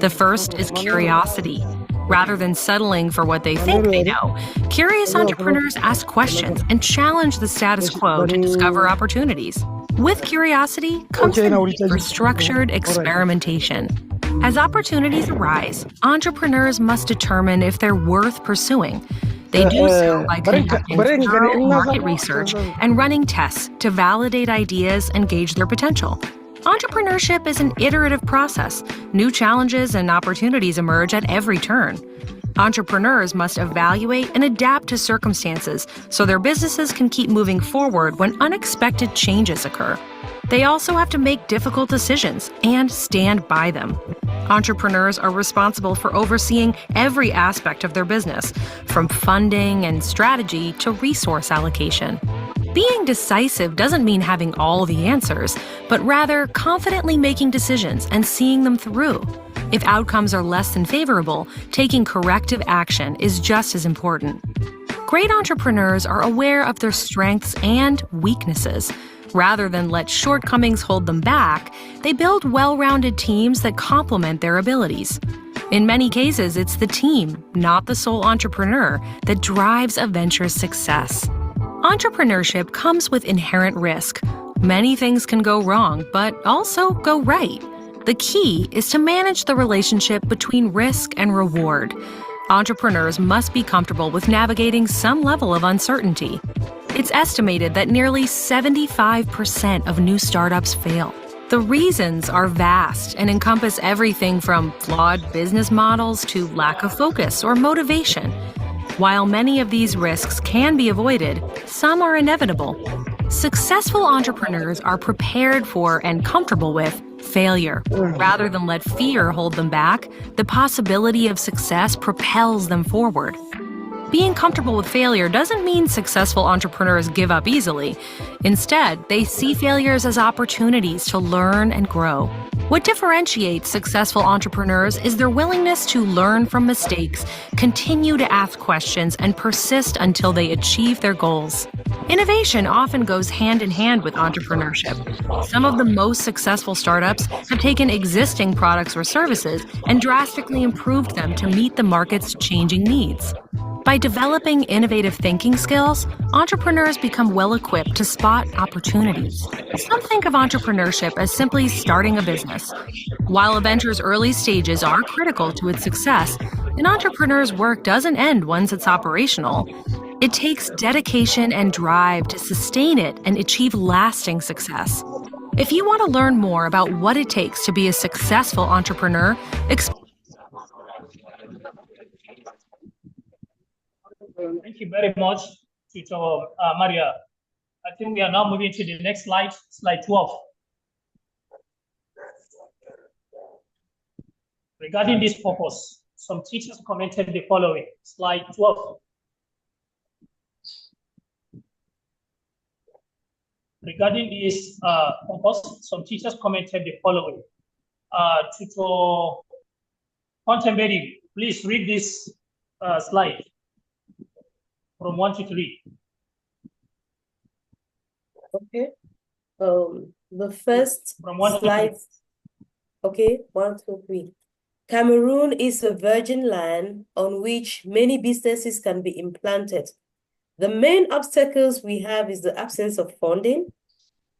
The first is curiosity. Rather than settling for what they think they know, curious entrepreneurs ask questions and challenge the status quo to discover opportunities. With curiosity comes the need for structured experimentation. As opportunities arise, entrepreneurs must determine if they're worth pursuing. They do so by conducting thorough market research and running tests to validate ideas and gauge their potential. Entrepreneurship is an iterative process. New challenges and opportunities emerge at every turn. Entrepreneurs must evaluate and adapt to circumstances so their businesses can keep moving forward when unexpected changes occur. They also have to make difficult decisions and stand by them. Entrepreneurs are responsible for overseeing every aspect of their business, from funding and strategy to resource allocation. Being decisive doesn't mean having all the answers, but rather confidently making decisions and seeing them through. If outcomes are less than favorable, taking corrective action is just as important. Great entrepreneurs are aware of their strengths and weaknesses. Rather than let shortcomings hold them back, they build well-rounded teams that complement their abilities. In many cases, it's the team, not the sole entrepreneur, that drives a venture's success. Entrepreneurship comes with inherent risk. Many things can go wrong, but also go right. The key is to manage the relationship between risk and reward. Entrepreneurs must be comfortable with navigating some level of uncertainty. It's estimated that nearly 75% of new startups fail. The reasons are vast and encompass everything from flawed business models to lack of focus or motivation. While many of these risks can be avoided, some are inevitable. Successful entrepreneurs are prepared for and comfortable with failure. Rather than let fear hold them back, the possibility of success propels them forward. Being comfortable with failure doesn't mean successful entrepreneurs give up easily. Instead, they see failures as opportunities to learn and grow. What differentiates successful entrepreneurs is their willingness to learn from mistakes, continue to ask questions, and persist until they achieve their goals. Innovation often goes hand in hand with entrepreneurship. Some of the most successful startups have taken existing products or services and drastically improved them to meet the market's changing needs. By developing innovative thinking skills, entrepreneurs become well-equipped to spot opportunities. Some think of entrepreneurship as simply starting a business. While a venture's early stages are critical to its success, an entrepreneur's work doesn't end once it's operational. It takes dedication and drive to sustain it and achieve lasting success. If you want to learn more about what it takes to be a successful entrepreneur, Thank you very much, Tutor Maria. I think we are now moving to the next slide, slide 12. Regarding this purpose, some teachers commented the following, slide 12. Regarding this purpose, some teachers commented the following. Tutor Contemporary, please read this slide from 1 to 3. Okay. The first slide. Okay, 1, 2, 3. Cameroon is a virgin land on which many businesses can be implanted. The main obstacles we have is the absence of funding.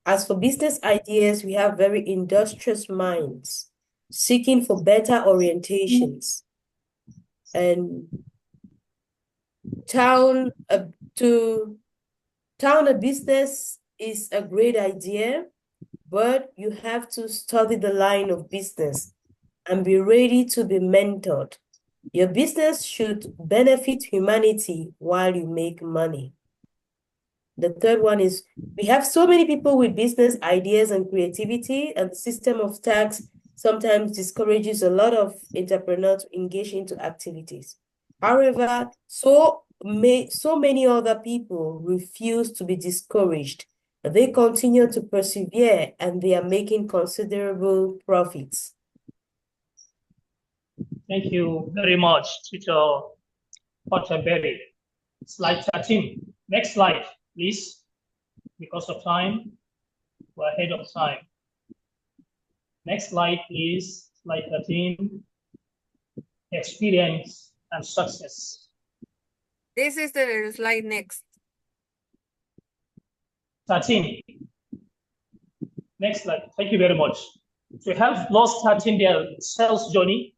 As for business ideas, we have very industrious minds seeking for better orientations. And town a business is a great idea, but you have to study the line of business and be ready to be mentored. Your business should benefit humanity while you make money. The third one is, we have so many people with business ideas and creativity, and the system of tax sometimes discourages a lot of entrepreneurs to engage into activities. However, so many other people refuse to be discouraged. They continue to persevere, and they are making considerable profits. Thank you very much, Tutor Potterberry. Slide 13. Next slide, please. Because of time, we're ahead of time. Next slide, please. Slide 13. Experience and success. This is the slide next. 13. Next slide. Thank you very much. To help those starting their sales journey,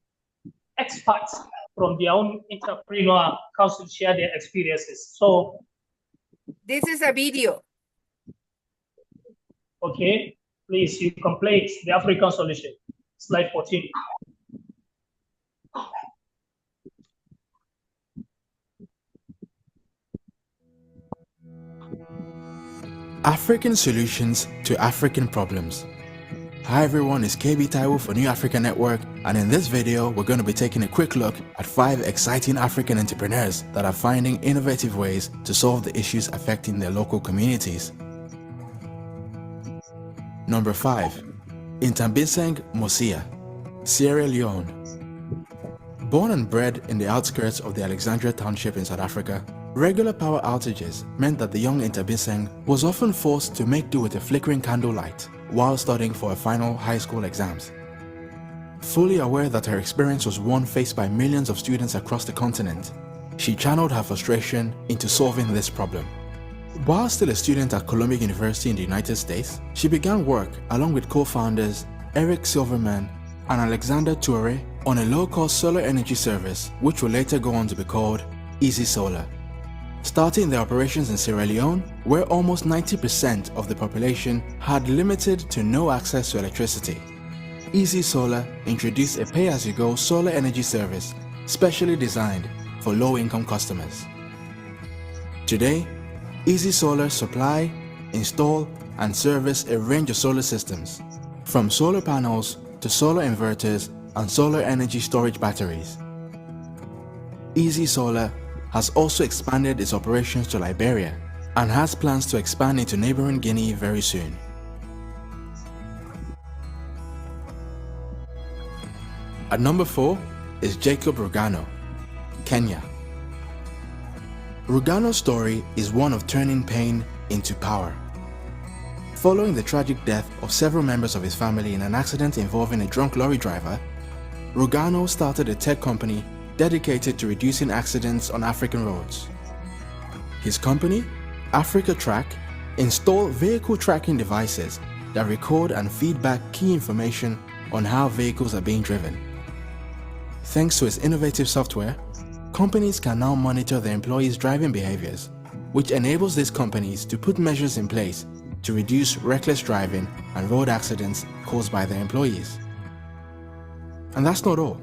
experts from their own entrepreneur council share their experiences. So this is a video. Okay. Please, you complete the African solution. Slide 14. African solutions to African problems. Hi everyone, it's KB Taiwo for New Africa Network, and in this video we're going to be taking a quick look at 5 exciting African entrepreneurs that are finding innovative ways to solve the issues affecting their local communities. Number 5. Ntambiseng Mosia, Sierra Leone. Born and bred in the outskirts of the Alexandria Township in South Africa, regular power outages meant that the young Ntambiseng was often forced to make do with a flickering candlelight while studying for her final high school exams. Fully aware that her experience was one faced by millions of students across the continent, she channeled her frustration into solving this problem. While still a student at Columbia University in the United States, she began work along with co-founders Eric Silverman and Alexander Toure on a low-cost solar energy service which will later go on to be called Easy Solar. Starting their operations in Sierra Leone, where almost 90% of the population had limited to no access to electricity, Easy Solar introduced a pay-as-you-go solar energy service specially designed for low-income customers. Today, Easy Solar supply, install, and service a range of solar systems, from solar panels to solar inverters and solar energy storage batteries. Easy Solar has also expanded its operations to Liberia and has plans to expand into neighboring Guinea very soon. At number 4 is Jacob Rugano, Kenya. Rugano's story is one of turning pain into power. Following the tragic death of several members of his family in an accident involving a drunk lorry driver, Rugano started a tech company dedicated to reducing accidents on African roads. His company, Africa Track, installed vehicle tracking devices that record and feed back key information on how vehicles are being driven. Thanks to its innovative software, companies can now monitor their employees' driving behaviors, which enables these companies to put measures in place to reduce reckless driving and road accidents caused by their employees. And that's not all.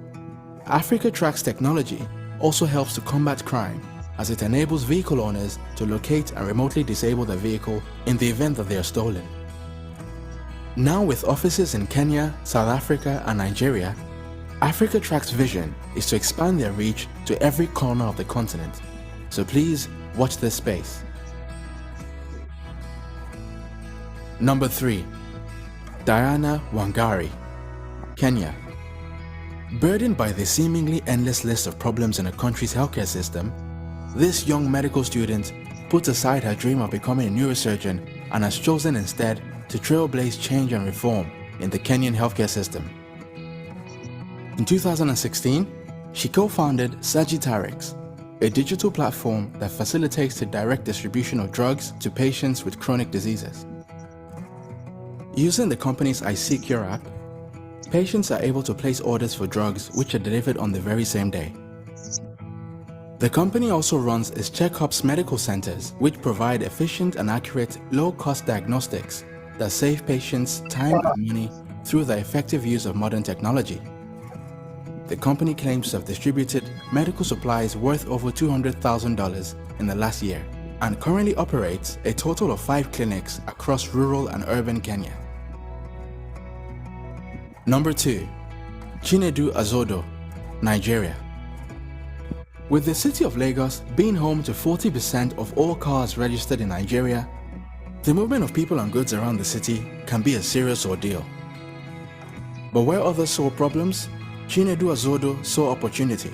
Africa Track's technology also helps to combat crime, as it enables vehicle owners to locate and remotely disable their vehicle in the event that they are stolen. Now with offices in Kenya, South Africa, and Nigeria, Africa Track's vision is to expand their reach to every corner of the continent. So please watch this space. Number 3. Diana Wangari, Kenya. Burdened by the seemingly endless list of problems in a country's healthcare system, this young medical student put aside her dream of becoming a neurosurgeon and has chosen instead to trailblaze change and reform in the Kenyan healthcare system. In 2016, she co-founded Sagittarics, a digital platform that facilitates the direct distribution of drugs to patients with chronic diseases. Using the company's iSecure app, patients are able to place orders for drugs which are delivered on the very same day. The company also runs its checkups medical centers, which provide efficient and accurate low-cost diagnostics that save patients time and money through the effective use of modern technology. The company claims to have distributed medical supplies worth over $200,000 in the last year and currently operates a total of 5 clinics across rural and urban Kenya. Number 2. Chinedu Azodo, Nigeria. With the city of Lagos being home to 40% of all cars registered in Nigeria, the movement of people and goods around the city can be a serious ordeal. But where others saw problems, Chinedu Azodo saw opportunity.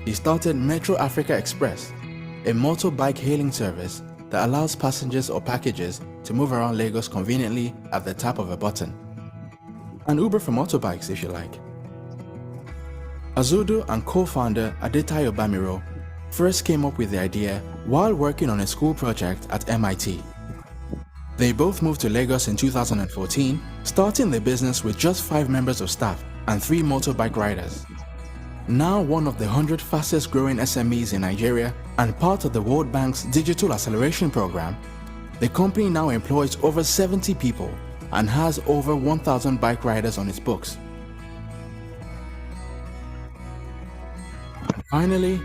He started Metro Africa Express, a motorbike hailing service that allows passengers or packages to move around Lagos conveniently at the tap of a button. An Uber for motorbikes, if you like. Azodo and co-founder Adetayo Bamiro first came up with the idea while working on a school project at MIT. They both moved to Lagos in 2014, starting the business with just 5 members of staff and 3 motorbike riders. Now one of the 100 fastest growing SMEs in Nigeria and part of the World Bank's Digital Acceleration Program, the company now employs over 70 people and has over 1,000 bike riders on its books. And finally,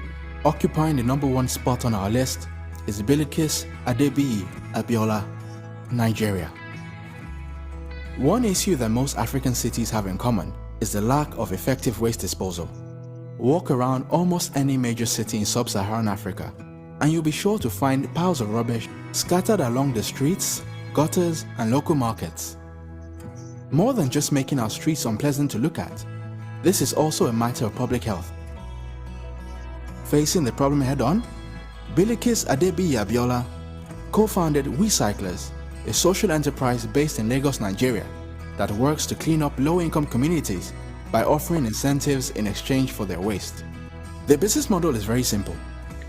occupying the #1 spot on our list is Bilikis Adebiyi Abiola, Nigeria. One issue that most African cities have in common is the lack of effective waste disposal. Walk around almost any major city in sub-Saharan Africa, and you'll be sure to find piles of rubbish scattered along the streets, gutters, and local markets. More than just making our streets unpleasant to look at, this is also a matter of public health. Facing the problem head-on, Bilikis Adebiyi Abiola co-founded We Cyclers, a social enterprise based in Lagos, Nigeria, that works to clean up low-income communities by offering incentives in exchange for their waste. The business model is very simple.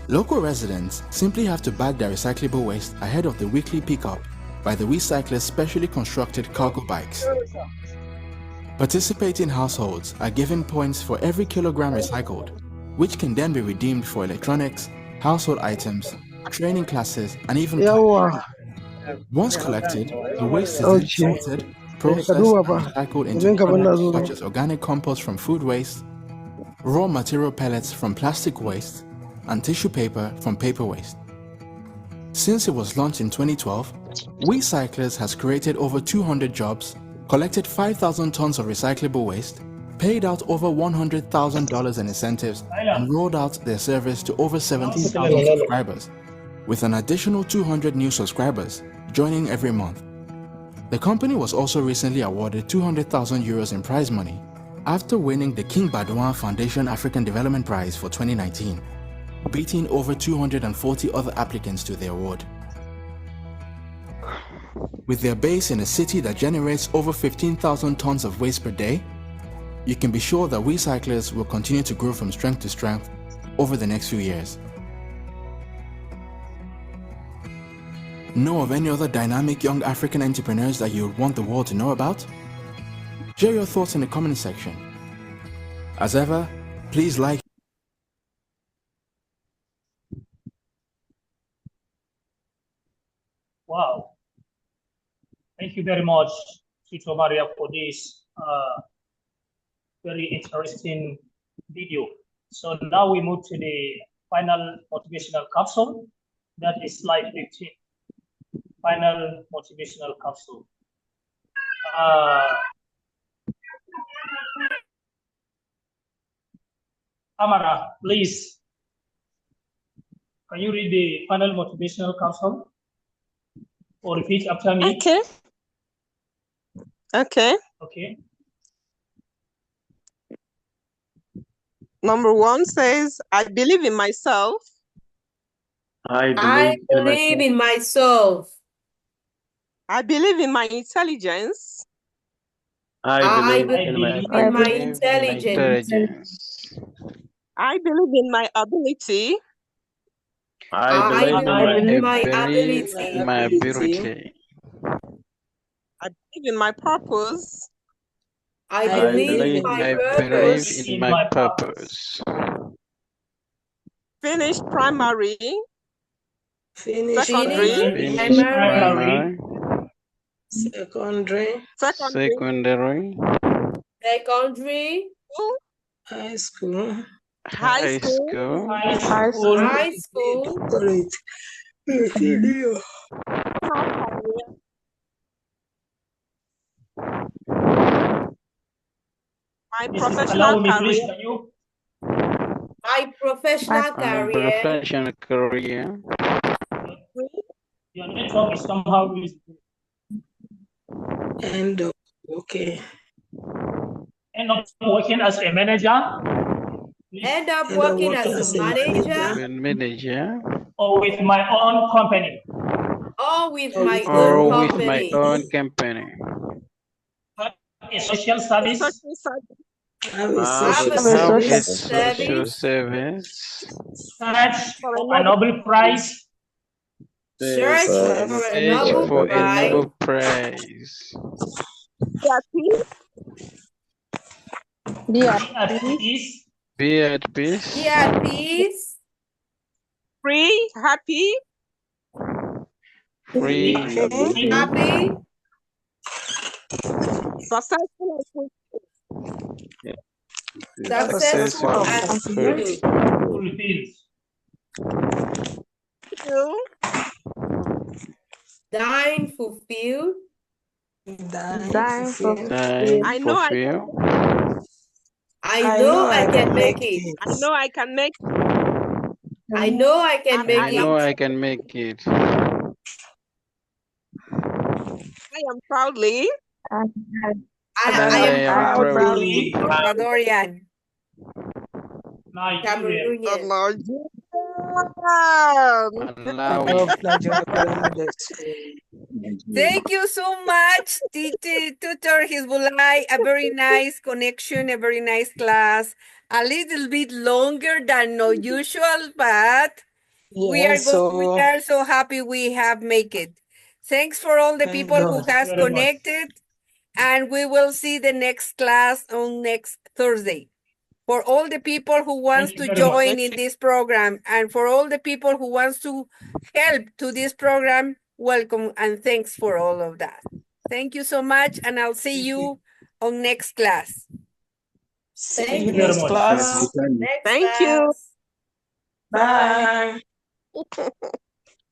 Local residents simply have to bag their recyclable waste ahead of the weekly pickup by the We Cyclers' specially constructed cargo bikes. Participating households are given points for every kilogram recycled, which can then be redeemed for electronics, household items, training classes, and even once collected, the waste is then sorted, processed, and recycled into products such as organic compost from food waste, raw material pellets from plastic waste, and tissue paper from paper waste. Since it was launched in 2012, We Cyclers has created over 200 jobs, collected 5,000 tons of recyclable waste, paid out over $100,000 in incentives, and rolled out their service to over 17,000 subscribers, with an additional 200 new subscribers joining every month. The company was also recently awarded €200,000 in prize money after winning the King Baudouin Foundation African Development Prize for 2019, beating over 240 other applicants to the award. With their base in a city that generates over 15,000 tons of waste per day, you can be sure that We Cyclers will continue to grow from strength to strength over the next few years. Know of any other dynamic young African entrepreneurs that you would want the world to know about? Share your thoughts in the comment section. As ever, please like. Wow. Thank you very much, Tutor Maria, for this very interesting video. So now we move to the final motivational capsule. That is slide 15. Final motivational capsule. Amara, please. Can you read the final motivational capsule? Or repeat after me? Okay. Okay. Okay. Number 1 says, I believe in myself. I believe in myself. I believe in my intelligence. I believe in my intelligence. I believe in my ability. I believe in my ability. I believe in my purpose. I believe in my purpose. Finish primary. Finish secondary. primary. Secondary. High school. High school. My professional career. My professional career. Your network is somehow End up working as a manager. End up working as a manager. Or with my own company. Or with my own company. A social service. Have a social service. Search for a Nobel Prize. Search for a Nobel Prize. Be at peace. Be at peace. Be at peace. Free, happy. Free, happy. Successful. Successful and fulfilled. Fulfilled. Dine fulfilled. Dine fulfilled. I know I I know I can make it. I know I can make I know I can and make I it. know I can make it. I am proudly I And I am proudly Ecuadorian. Nigerian. Thank you so much, Tutor Hizbullah. A very nice connection, a very nice class. A little bit longer than no usual, but we are so happy we have make it. Thanks for all the people who has Very much. connected, and we will see the next class on next Thursday. For all the people who wants to very join much. in this program, and for all the people who wants to help to this program, welcome and thanks for all of that. Thank you so much, and I'll see you on next class. Thank you very much. class. Next Thank class. you. Bye.